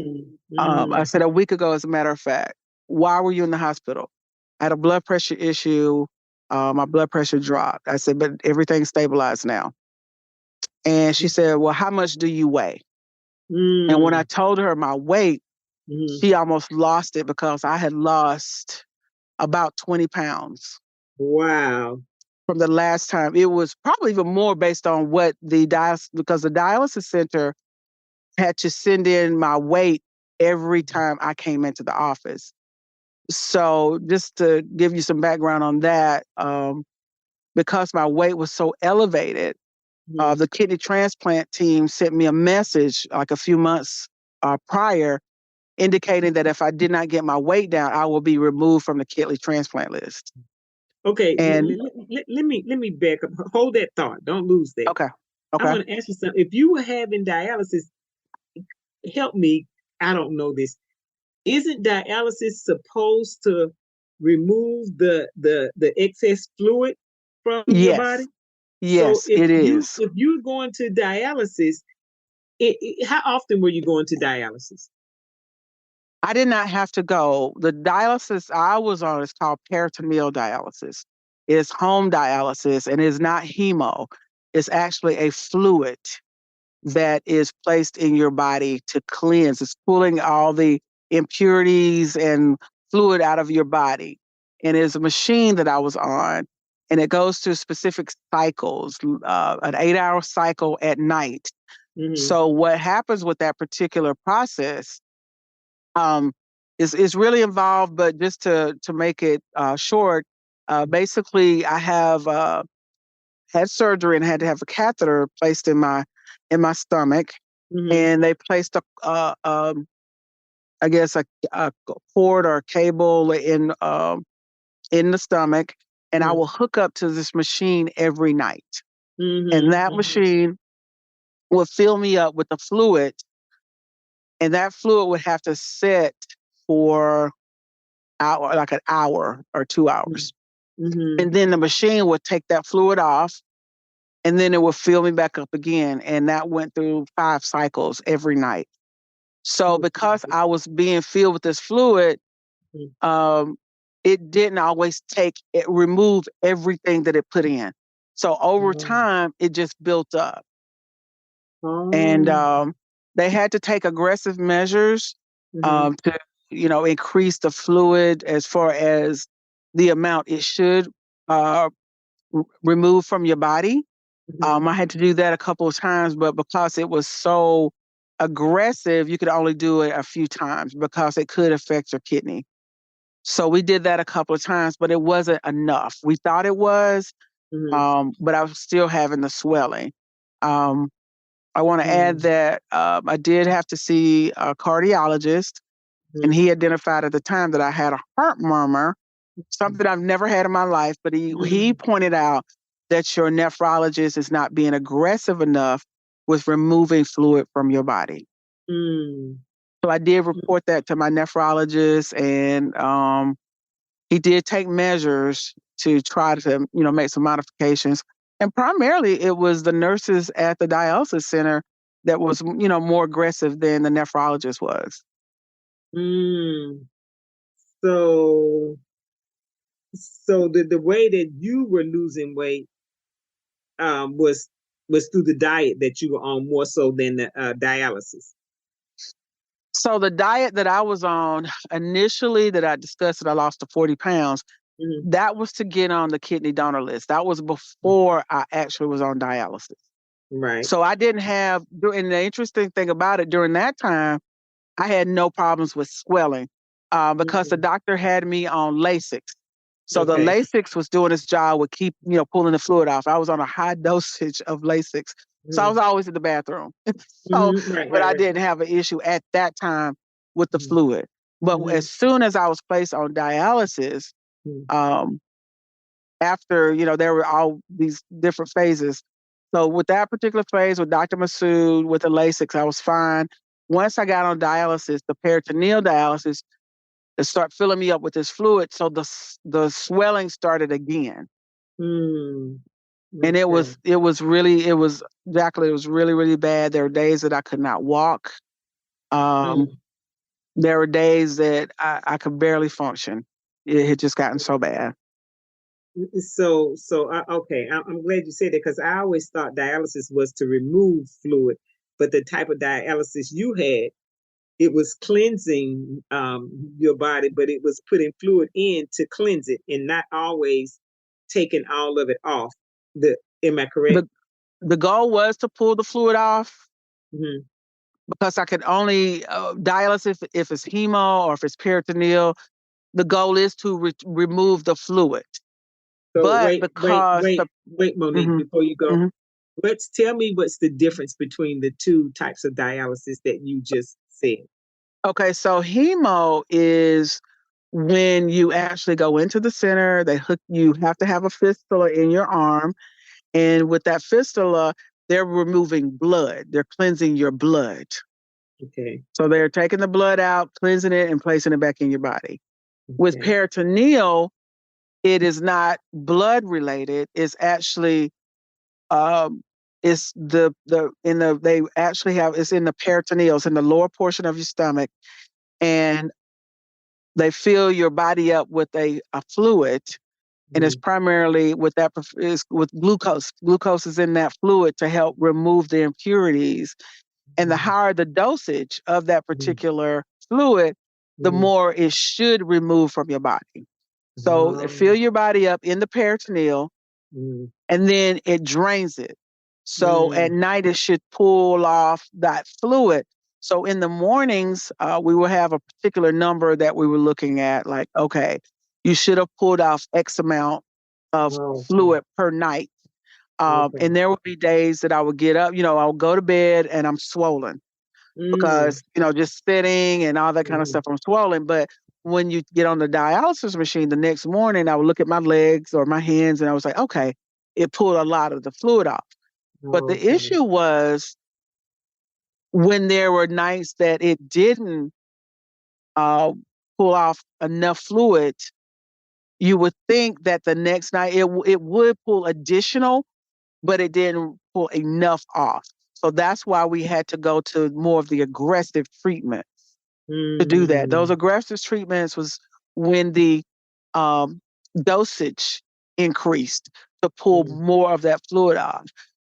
I said a week ago, as a matter of fact. Why were you in the hospital? I had a blood pressure issue. My blood pressure dropped. I said, but everything's stabilized now. And she said, well, how much do you weigh? And when I told her my weight, she almost lost it, because I had lost about 20 pounds. Wow. From the last time. It was probably even more based on what because the dialysis center had to send in my weight every time I came into the office. So just to give you some background on that, because my weight was so elevated, the kidney transplant team sent me a message like a few months prior, indicating that if I did not get my weight down, I will be removed from the kidney transplant list. Okay, and let me back up. Hold that thought. Don't lose that. Okay. I Okay. want to ask you something. If you were having dialysis, help me. I don't know this. Isn't dialysis supposed to remove the excess fluid from your body? Yes. So Yes, it is. if you're going to dialysis, how often were you going to dialysis? I did not have to go. The dialysis I was on is called peritoneal dialysis. It's home dialysis and it's not hemo. It's actually a fluid that is placed in your body to cleanse. It's pulling all the impurities and fluid out of your body. And it's a machine that I was on, and it goes through specific cycles, an 8-hour cycle at night. Mm-hmm. So what happens with that particular process um, is really involved, but just to make it short, basically I have had surgery and had to have a catheter placed in my stomach, Mm-hmm. and they placed I guess a cord or a cable in the stomach, and I will hook up to this machine every night, and Mm-hmm. that Mm-hmm. machine will fill me up with the fluid, and that fluid would have to sit for like an hour or 2 hours, Mm-hmm. and then the machine would take that fluid off, and then it would fill me back up again, and that went through 5 cycles every night. So because I was being filled with this fluid, um, it didn't always remove everything that it put in. So over time, it just built up. And Oh. they had to take aggressive measures Mm-hmm. to, increase the fluid as far as the amount it should uh, remove from your body. Mm-hmm. I had to do that a couple of times, but because it was so aggressive, you could only do it a few times because it could affect your kidney. So we did that a couple of times, but it wasn't enough. We thought it was, Mm-hmm. but I was still having the swelling. Um, I want to add Mm-hmm. that I did have to see a cardiologist, and he identified at the time that I had a heart murmur, something I've never had in my life. But he pointed out that your nephrologist is not being aggressive enough with removing fluid from your body. Mm-hmm. So I did report that to my nephrologist, and he did take measures to try to, make some modifications. And primarily it was the nurses at the dialysis center that was, more aggressive than the nephrologist was. Mm. So the way that you were losing weight was through the diet that you were on more so than the dialysis. So the diet that I was on initially that I discussed that I lost to 40 pounds, Mm-hmm. that was to get on the kidney donor list. That was before I actually was on dialysis. Right. So I didn't have, and the interesting thing about it, during that time, I had no problems with swelling because the Mm-hmm. doctor had me on Lasix. So the Okay. Lasix was doing its job with keep, pulling the fluid off. I was on a high dosage of Lasix. So I Mm-hmm. was always in the bathroom. So, Mm-hmm. Right, but right, I right. didn't have an issue at that time with the Mm-hmm. fluid. But Mm-hmm. as soon as I was placed on dialysis, um, after, there were all these different phases. So with that particular phase with Dr. Masood, with the Lasix, I was fine. Once I got on dialysis, the peritoneal dialysis, it started filling me up with this fluid. So the swelling started again. Mm. And Okay. it was really, really bad. There were days that I could not walk. Um, Mm. there were days that I could barely function. It had just gotten so bad. Okay, I'm glad you said that because I always thought dialysis was to remove fluid, but the type of dialysis you had, it was cleansing your body, but it was putting fluid in to cleanse it and not always taking all of it off. Am I correct? The the goal was to pull the fluid off Mm-hmm. because I could only dialysis if it's hemo or if it's peritoneal. The goal is to remove the fluid. So But because wait, Monique, mhm, before you go, mhm. let's tell me what's the difference between the two types of dialysis that you just said. Okay, so hemo is when you actually go into the center, you have to have a fistula in your arm. And with that fistula, they're removing blood. They're cleansing your blood. Okay. So they're taking the blood out, cleansing it, and placing it back in your body. With Okay. peritoneal, it is not blood related. It's actually it's they actually have it's in the peritoneal, it's in the lower portion of your stomach, and they fill your body up with a fluid, and it's Mm, primarily with that is with glucose. Glucose is in that fluid to help remove the impurities. And the mm, higher the dosage of that mm, particular fluid, the mm. more it should remove from your body. So they fill Wow. your body up in the peritoneal, Mm, and then it drains it. So at mm, night, it should pull off that fluid. So in the mornings, we will have a particular number that we were looking at, like, okay, you should have pulled off X amount of okay. fluid per night. Okay. And there would be days that I would get up, I would go to bed and I'm swollen Mm, because, just sitting and all that kind of mhm. stuff, I'm swollen. But when you get on the dialysis machine the next morning, I would look at my legs or my hands and I was like, okay, it pulled a lot of the fluid off. But the Okay. issue was when there were nights that it didn't uh, pull off enough fluid, you would think that the next night it would pull additional, but it didn't pull enough off. So that's why we had to go to more of the aggressive treatment to do that. Those Mm, aggressive treatments was when the um, dosage increased to pull mm, more of that fluid off.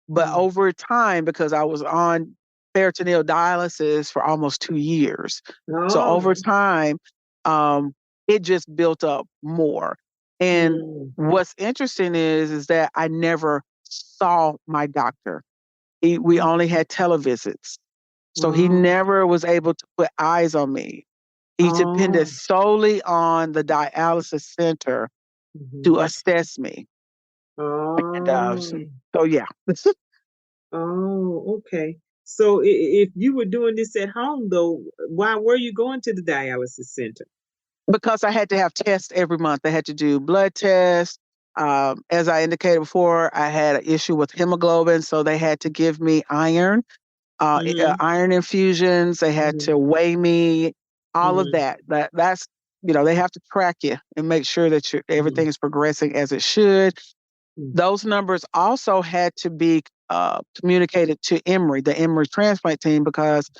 But mm. over time, because I was on peritoneal dialysis for almost 2 years, so over Oh. time, um, it just built up more. And Mm, what's interesting is that I never saw my doctor. We mm. only had televisits. So he Oh. never was able to put eyes on me. He depended Oh. solely on the dialysis center Mhm. to assess me. And Oh. so yeah, Oh, okay. So if you were doing this at home though, why were you going to the dialysis center? because I had to have tests every month. I had to do blood tests. As I indicated before, I had an issue with hemoglobin, so they had to give me Mm-hmm. iron infusions. They had Mm-hmm. to weigh me, all of Mm-hmm. that. That's they have to track you and make sure that Mm-hmm. everything is progressing as it should. Those numbers also had to be communicated to Emory, the Emory transplant team, because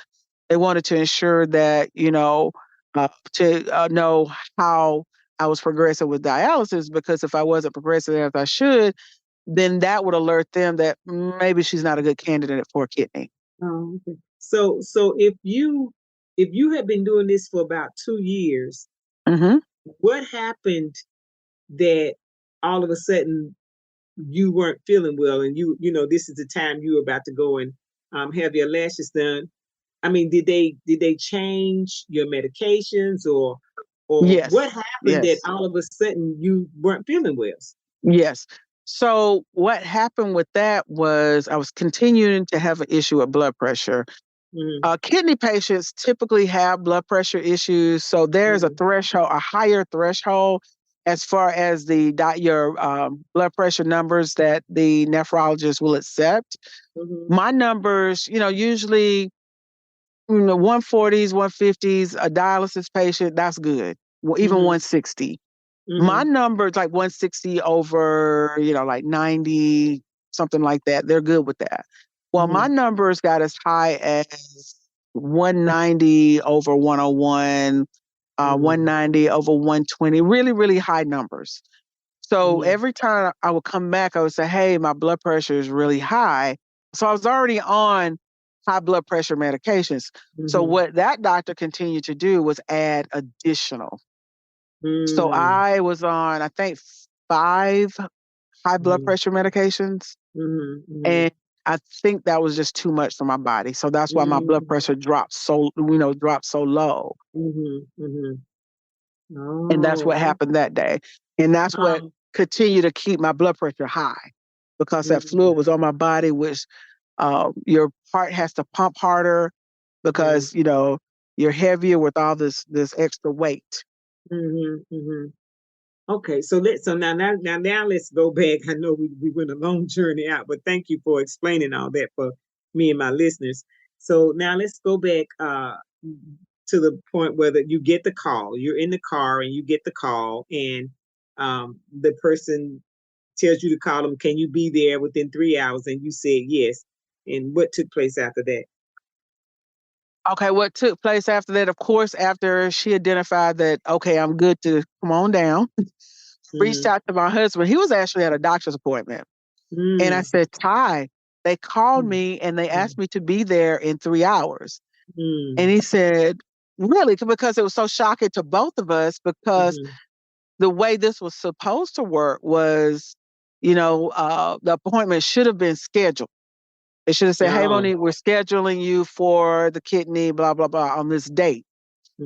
they wanted to ensure that, to know how I was progressing with dialysis, because if I wasn't progressing as I should, then that would alert them that maybe she's not a good candidate for a kidney. Oh, okay. So if you had been doing this for about 2 years, Hmm. what happened that all of a sudden you weren't feeling well, and this is the time you were about to go and have your lashes done? I mean, did they change your medications, or what Yes, happened that yes, all of a sudden you weren't feeling well? yes. So what happened with that was I was continuing to have an issue with blood pressure. Mm-hmm. Kidney patients typically have blood pressure issues, so there's a Mm-hmm. threshold, a higher threshold as far as your blood pressure numbers that the nephrologist will accept. Mm-hmm. My numbers, usually 140s, 150s, a dialysis patient, that's good. Well, even Mm-hmm. 160. My Mm-hmm. numbers like 160 over, like 90, something like that. They're good with that. Well, my Mm-hmm. numbers got as high as 190 over 101, Mm-hmm. 190 over 120, really, really high numbers. So Mm-hmm. every time I would come back, I would say, hey, my blood pressure is really high. So I was already on high blood pressure medications. So Mm-hmm. what that doctor continued to do was add additional. So Mm-hmm. I was on, I think, 5 high blood pressure medications. Mm-hmm. And I think that was just too much for my body. So that's why my blood Mm-hmm. pressure dropped so low. Mm-hmm. Mm-hmm. And that's what Oh, happened that day. And that's what um, continued to keep my blood pressure high because that mm-hmm. fluid was on my body, which your heart has to pump harder Mm-hmm. because, you're heavier with all this extra weight. Mm-hmm. Mm-hmm. Okay, so now let's go back. I know we went a long journey out, but thank you for explaining all that for me and my listeners. So now let's go back to the point where you get the call. You're in the car and you get the call, and the person tells you to call them. Can you be there within 3 hours? And you said yes. And what took place after that? Okay, what took place after that? Of course, after she identified that, okay, I'm good to come on down, reached Mm-hmm. out to my husband. He was actually at a doctor's appointment. And I Mm-hmm. said, Ty, they called me and they asked me to be there in 3 hours. And Mm-hmm. he said, really? Because it was so shocking to both of us, because Mm-hmm. the way this was supposed to work was, the appointment should have been scheduled. It should have said, hey, Oh. Monique, we're scheduling you for the kidney, blah, blah, blah, on this date.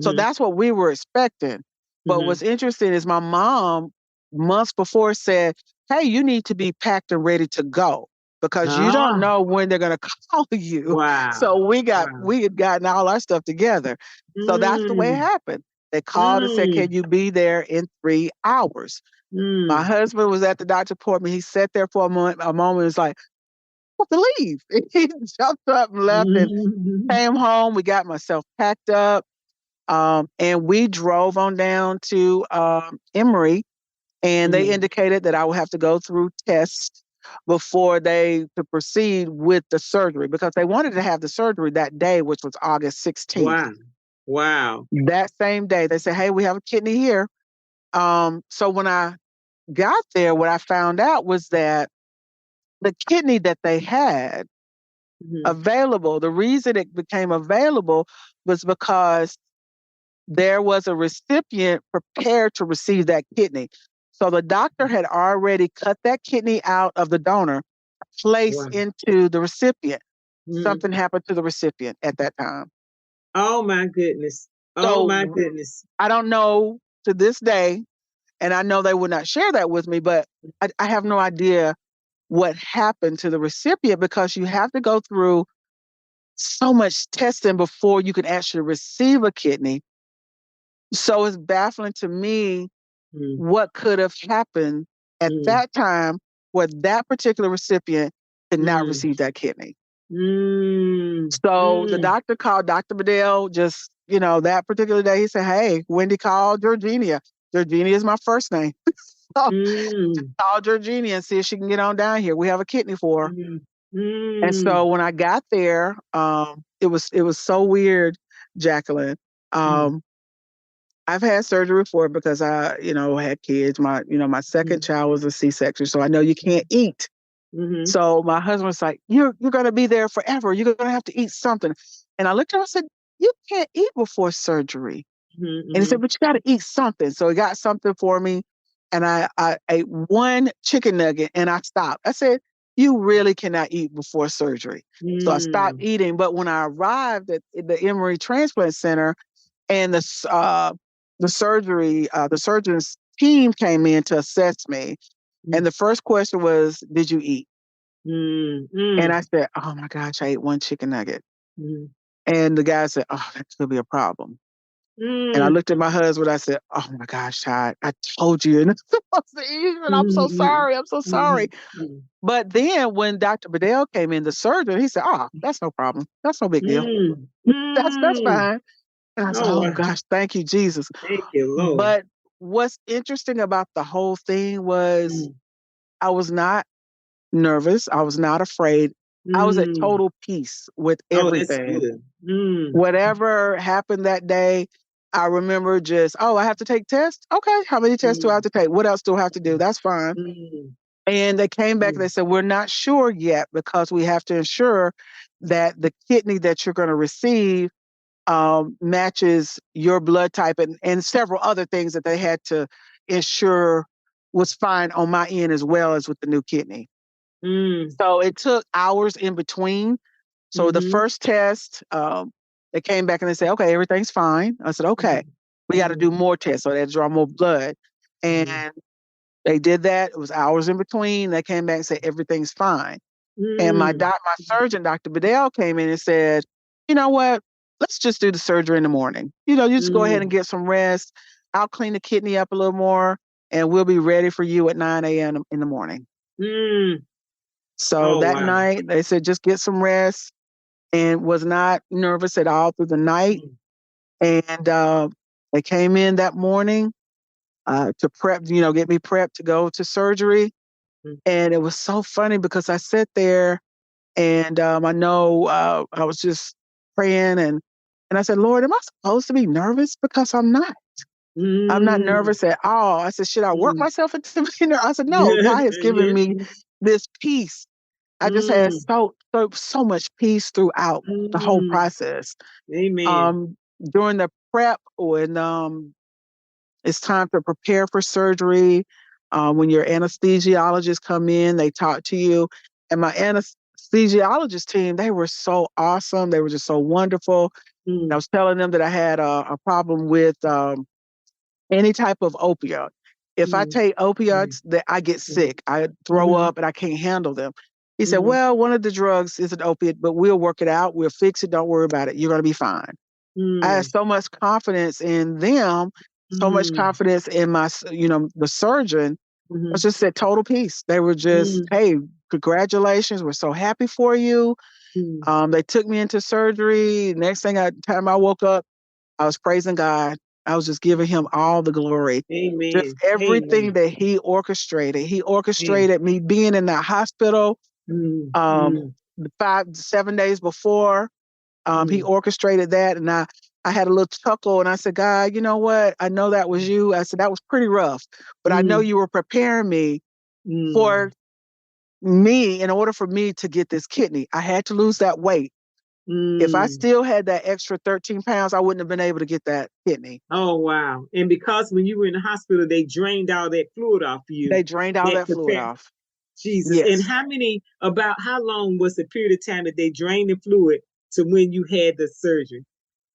So Mm-hmm. that's what we were expecting. But Mm-hmm. what's interesting is my mom, months before, said, hey, you need to be packed and ready to go because you don't Oh. know when they're going to call you. Wow. So Wow. we had gotten all our stuff together. So that's the way it Mm. happened. They called and said, can Mm. you be there in 3 hours? My Mm. husband was at the doctor's appointment. He sat there for a moment. Was like, "What to leave?" He jumped up and left and Mm. came home. We got myself packed up, and we drove on down to Emory, and they Mm. indicated that I would have to go through tests before they could proceed with the surgery, because they wanted to have the surgery that day, which was August 16th. Wow. Wow. That same day, they said, hey, we have a kidney here. So when I got there, what I found out was that the kidney that they had Mm. available, the reason it became available was because there was a recipient prepared to receive that kidney. So the doctor had already cut that kidney out of the donor, placed Wow. into the recipient. Mm. Something happened to the recipient at that time. Oh my goodness. Oh my So goodness. I don't know to this day, and I know they would not share that with me, but I have no idea what happened to the recipient, because you have to go through so much testing before you can actually receive a kidney. So it's baffling to me Mm. what could have happened at Mm. that time where that particular recipient did not Mm. receive that kidney. Mm. So the Mm. doctor called Dr. Bedell just, that particular day. He said, hey, Wendy called Georgina. Georgina is my first name. So Mm. call Georgina and see if she can get on down here. We have a kidney for her. Mm. And Mm. so when I got there, it was so weird, Jacqueline. Mm. Um, I've had surgery before because I had kids. My second Mm. child was a C-section, so I know you can't eat. Mm. So my husband was like, "You're going to be there forever. You're going to have to eat something." And I looked at him and said, "You can't eat before surgery." And he said, Mm. "But you got to eat something." So he got something for me, and I ate one chicken nugget, and I stopped. I said, "You really cannot eat before surgery." So I stopped Mm. eating. But when I arrived at the Emory Transplant Center, and the surgeon's team came in to assess me, and Mm. the first question was, "Did you eat?" Mm. And Mm. I said, "Oh my gosh, I ate one chicken nugget." Mm. And the guy said, "Oh, that could be a problem." And I Mm. looked at my husband. I said, "Oh my gosh, Todd, I told you you're not supposed to eat, and I'm so Mhm. sorry. I'm so sorry." Mhm. Mhm. But then when Dr. Bedell came in, the surgeon, he said, "Oh, that's no problem. That's no big deal. Mm. That's Mm. fine." And I said, Oh "Oh wow. gosh, thank you, Jesus." Thank you, Lord. But what's interesting about the whole thing was Mm. I was not nervous. I was not afraid. I was at Mm. total peace with Oh, that's everything. good. Mm. Whatever happened that day, I remember just, oh, I have to take tests. Okay, how many tests do I have Mm. to take? What else do I have to do? That's fine. Mm. And they came back and they Mm. said, we're not sure yet because we have to ensure that the kidney that you're going to receive matches your blood type, and several other things that they had to ensure was fine on my end as well as with the new kidney. Mm. So it took hours in between. So the Mhm. first test, they came back and they said, okay, everything's fine. I said, okay, Mhm. we got to do Mhm. more tests. So they had to draw more blood. Mhm. And they did that. It was hours in between. They came back and said, everything's fine. And Mm. my surgeon, Dr. Bedell, came in and said, you know what? Let's just do the surgery in the morning. You just go ahead and Mm. get some rest. I'll clean the kidney up a little more. and we'll be ready for you at 9 a.m. in the morning. Mm. So Oh, that wow. night, they said, just get some rest, and was not nervous at all through the night. And they came in that morning to prep, get me prepped to go to surgery. And it was so funny because I sat there and I know I was just praying and I said, Lord, am I supposed to be nervous? Because I'm not. I'm not nervous at all. I said, should I work myself into being nervous? I said, no, God has given me this peace. I just had so much peace throughout the whole process. Amen. During the prep, when it's time to prepare for surgery, when your anesthesiologists come in, they talk to you. And my anesthesiologist team, they were so awesome. They were just so wonderful. I was telling them that I had a problem with any type of opioid. If I take opioids, that I get sick. I throw up and I can't handle them. He said, well, one of the drugs is an opiate, but we'll work it out. We'll fix it. Don't worry about it. You're going to be fine. I had so much confidence in them, so much confidence in my, the surgeon. I just said total peace. They were just, hey, congratulations. We're so happy for you. They took me into surgery. Next time I woke up, I was praising God. I was just giving him all the glory. Amen. Just everything that he orchestrated. He orchestrated me being in that hospital 7 days before. He orchestrated that. And I had a little chuckle and I said, God, you know what? I know that was you. I said, that was pretty rough, but I know you were preparing me for me in order for me to get this kidney. I had to lose that weight. If I still had that extra 13 pounds, I wouldn't have been able to get that kidney. Oh, wow. And because when you were in the hospital, they drained all that fluid off you. They drained all that fluid off. Jesus. Yes. And about how long was the period of time that they drained the fluid to when you had the surgery?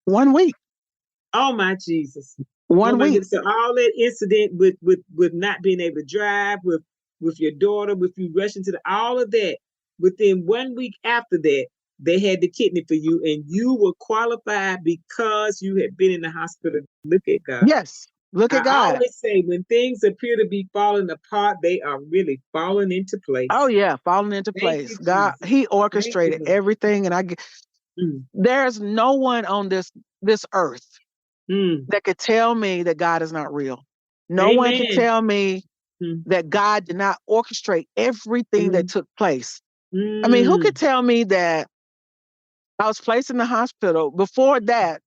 1 week. Oh, my Jesus. 1 week. Goodness. So all that incident with not being able to drive, with your daughter, with you rushing to all of that, within 1 week after that, they had the kidney for you, and you were qualified because you had been in the hospital. Look at God. Yes. Look at God. I always say when things appear to be falling apart, they are really falling into place. Oh, yeah, falling into place. God, he orchestrated everything. And there's no one on this earth that could tell me that God is not real. No one can tell me that God did not orchestrate everything that took place. I mean, who could tell me that I was placed in the hospital? Before that,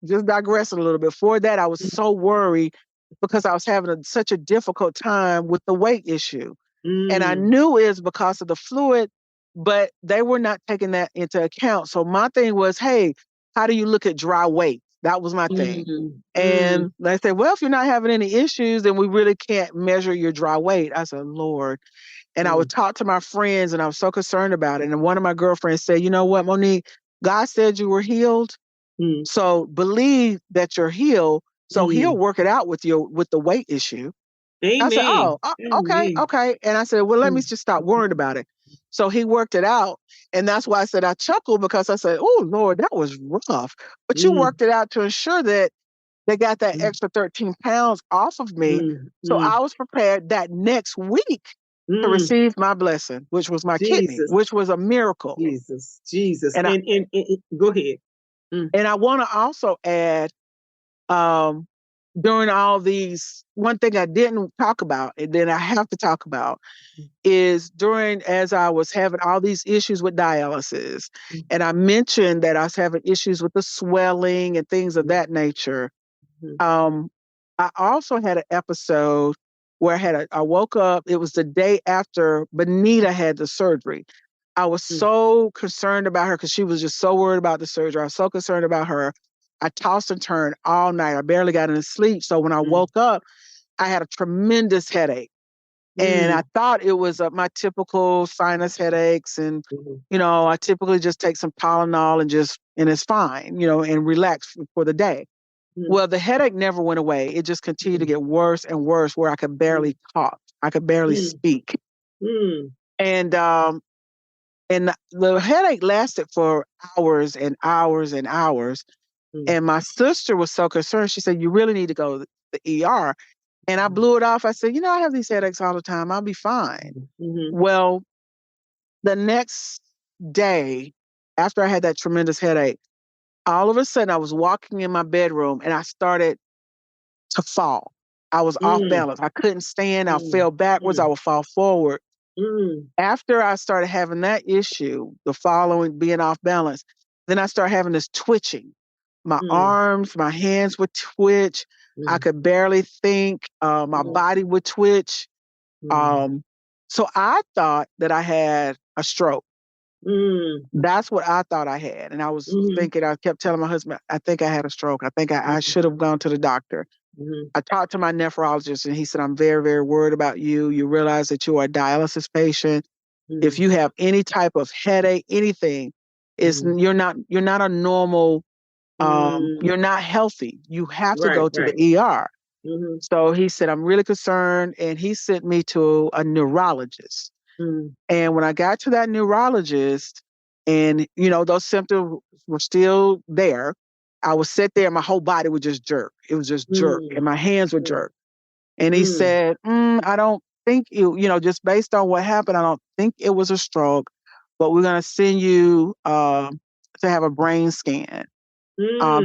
just digressing a little bit, before that, I was so worried because I was having such a difficult time with the weight issue. And I knew it was because of the fluid, but they were not taking that into account. So my thing was, hey, how do you look at dry weight? That was my thing. And they said, well, if you're not having any issues, then we really can't measure your dry weight. I said, Lord. And I would talk to my friends and I was so concerned about it. And one of my girlfriends said, you know what, Monique, God said you were healed. So believe that you're healed. So he'll work it out with the weight issue. Amen. I said, okay. And I said, well, let me just stop worrying about it. So he worked it out. And that's why I said I chuckled, because I said, oh, Lord, that was rough. But you worked it out to ensure that they got that extra 13 pounds off of me. So I was prepared that next week to receive my blessing, which was my kidney, which was a miracle. Jesus. And go ahead. And I want to also add, during all these, one thing I didn't talk about, and then I have to talk about, is as I was having all these issues with dialysis, and I mentioned that I was having issues with the swelling and things of that nature. I also had an episode where I woke up, it was the day after Benita had the surgery. I was so concerned about her because she was just so worried about the surgery. I was so concerned about her. I tossed and turned all night. I barely got any sleep. So when I woke up, I had a tremendous headache. And I thought it was my typical sinus headaches. And, I typically just take some Tylenol and it's fine, and relax for the day. Well, the headache never went away. It just continued to get worse and worse, where I could barely talk. I could barely speak. And the headache lasted for hours and hours and hours. And my sister was so concerned. She said, you really need to go to the ER. And I blew it off. I said, I have these headaches all the time. I'll be fine. Mm-hmm. Well, the next day, after I had that tremendous headache, all of a sudden I was walking in my bedroom and I started to fall. I was off Mm, balance. I couldn't stand. I mm, fell backwards. I mm, would fall forward. mm, After I started having that issue, the following, being off balance, then I started having this twitching. My mm, arms, my hands would twitch. I mm, could barely think. My mm, body would twitch. mm, Um, so I thought that I had a stroke. mm, That's what I thought I had. And I was mhm, thinking, I kept telling my husband, I think I had a stroke. I think I mhm, should have gone to the doctor. mhm, I talked to my nephrologist and he said, I'm very, very worried about you. You realize that you are a dialysis patient. If mhm, you have any type of headache, anything, mhm, you're not a normal, mm. you're not healthy. You have to Right, go to the right. ER. Mhm, So he said, I'm really concerned. And he sent me to a neurologist. mm, And when I got to that neurologist and, those symptoms were still there, I would sit there and my whole body would just jerk. It was just jerk and mm, my hands would mm, jerk. And he mm, said, I don't think just based on what happened, I don't think it was a stroke, but we're going to send you to have a brain scan.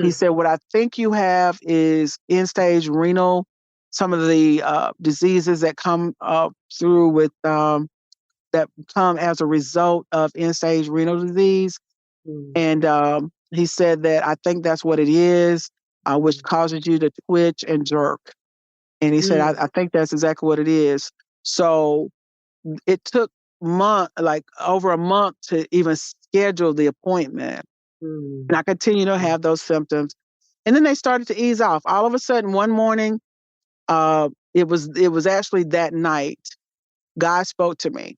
He mm, said, what I think you have is end stage renal, some of the diseases that come through with that come as a result of end stage renal disease. mm, And he said that I think that's what it is, which mm, causes you to twitch and jerk. And he said, mm, I think that's exactly what it is. So it took like over a month to even schedule the appointment. mm, And I continue to have those symptoms. And then they started to ease off. All of a sudden, one morning, it was actually that night, God spoke to me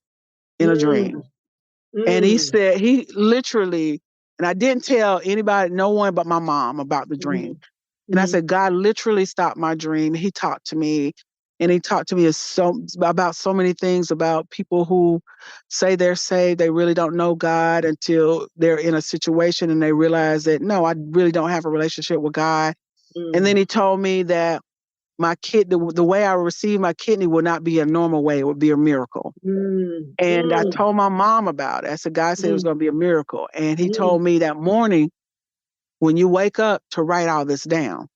in a mm, dream. And he mm, said, he literally, and I didn't tell anybody, no one but my mom about the dream. mhm, And I mhm, said, God literally stopped my dream. He talked to me and he talked to me about so many things about people who say they're saved. They really don't know God until they're in a situation and they realize that, no, I really don't have a relationship with God. And then mm, he told me that my kid, the way I receive my kidney will not be a normal way. It would be a miracle. mm, And I mm, told my mom about it. I said, God said it was mm, going to be a miracle. And he told mm, me that morning, when you wake up, to write all this down.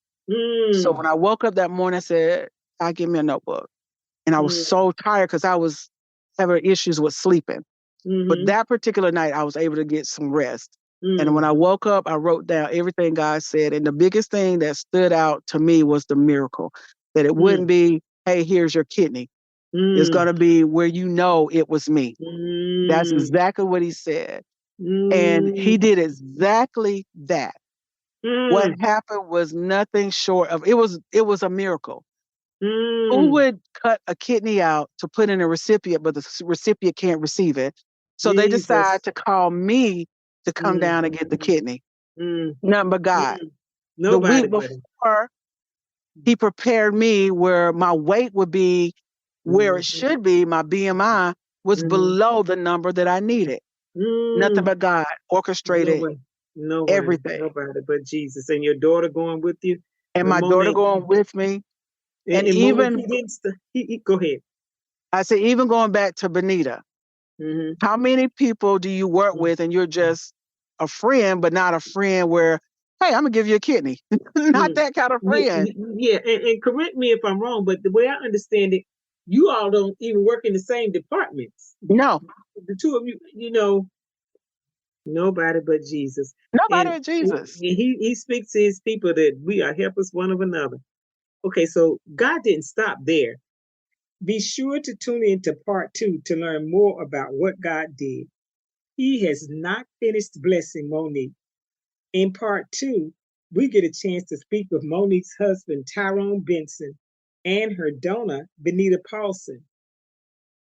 So mm, when I woke up that morning, I said, "I give me a notebook." And I was mm, so tired because I was having issues with sleeping. But mhm, that particular night, I was able to get some rest. And when mm, I woke up, I wrote down everything God said. And the biggest thing that stood out to me was the miracle, that it mm, wouldn't be, hey, here's your kidney. It's going mm, to be where it was me. That's mm, exactly what he said. And he mm, did exactly that. What mm, happened was nothing short of it was a miracle. Who mm. would cut a kidney out to put in a recipient, but the recipient can't receive it? So they decide Jesus. to call me to come Mm, down and get the kidney. mm, None but God. mm. The Nobody week but him. before, he prepared me where my weight would be where it Mm-hmm, should be. My BMI was mm-hmm, below the number that I needed. Nothing mm. but God No orchestrated one, no one, everything. nobody but Jesus. And your daughter going with you, And but my daughter Monet, going with me. And and Monet, he even, didn't. Go ahead. I say, even going back to Benita, Mm-hmm, how many people do you work with and you're just a friend, but not a friend where, hey, I'm gonna give you a kidney? Not mm. that kind of Yeah, friend. yeah, and correct me if I'm wrong, but the way I understand it, you all don't even work in the same departments. No, The two of you, nobody but Jesus. nobody And but Jesus. he speaks to his people that we are helpers one of another. Okay, so God didn't stop there. Be sure to tune in to part 2 to learn more about what God did. He has not finished blessing Monique. In part 2, we get a chance to speak with Monique's husband, Tyrone Benson, and her donor, Benita Paulson.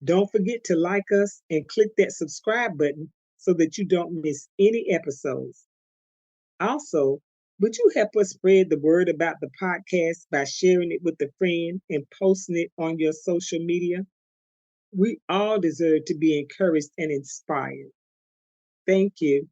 Don't forget to like us and click that subscribe button so that you don't miss any episodes. Also, would you help us spread the word about the podcast by sharing it with a friend and posting it on your social media? We all deserve to be encouraged and inspired. Thank you.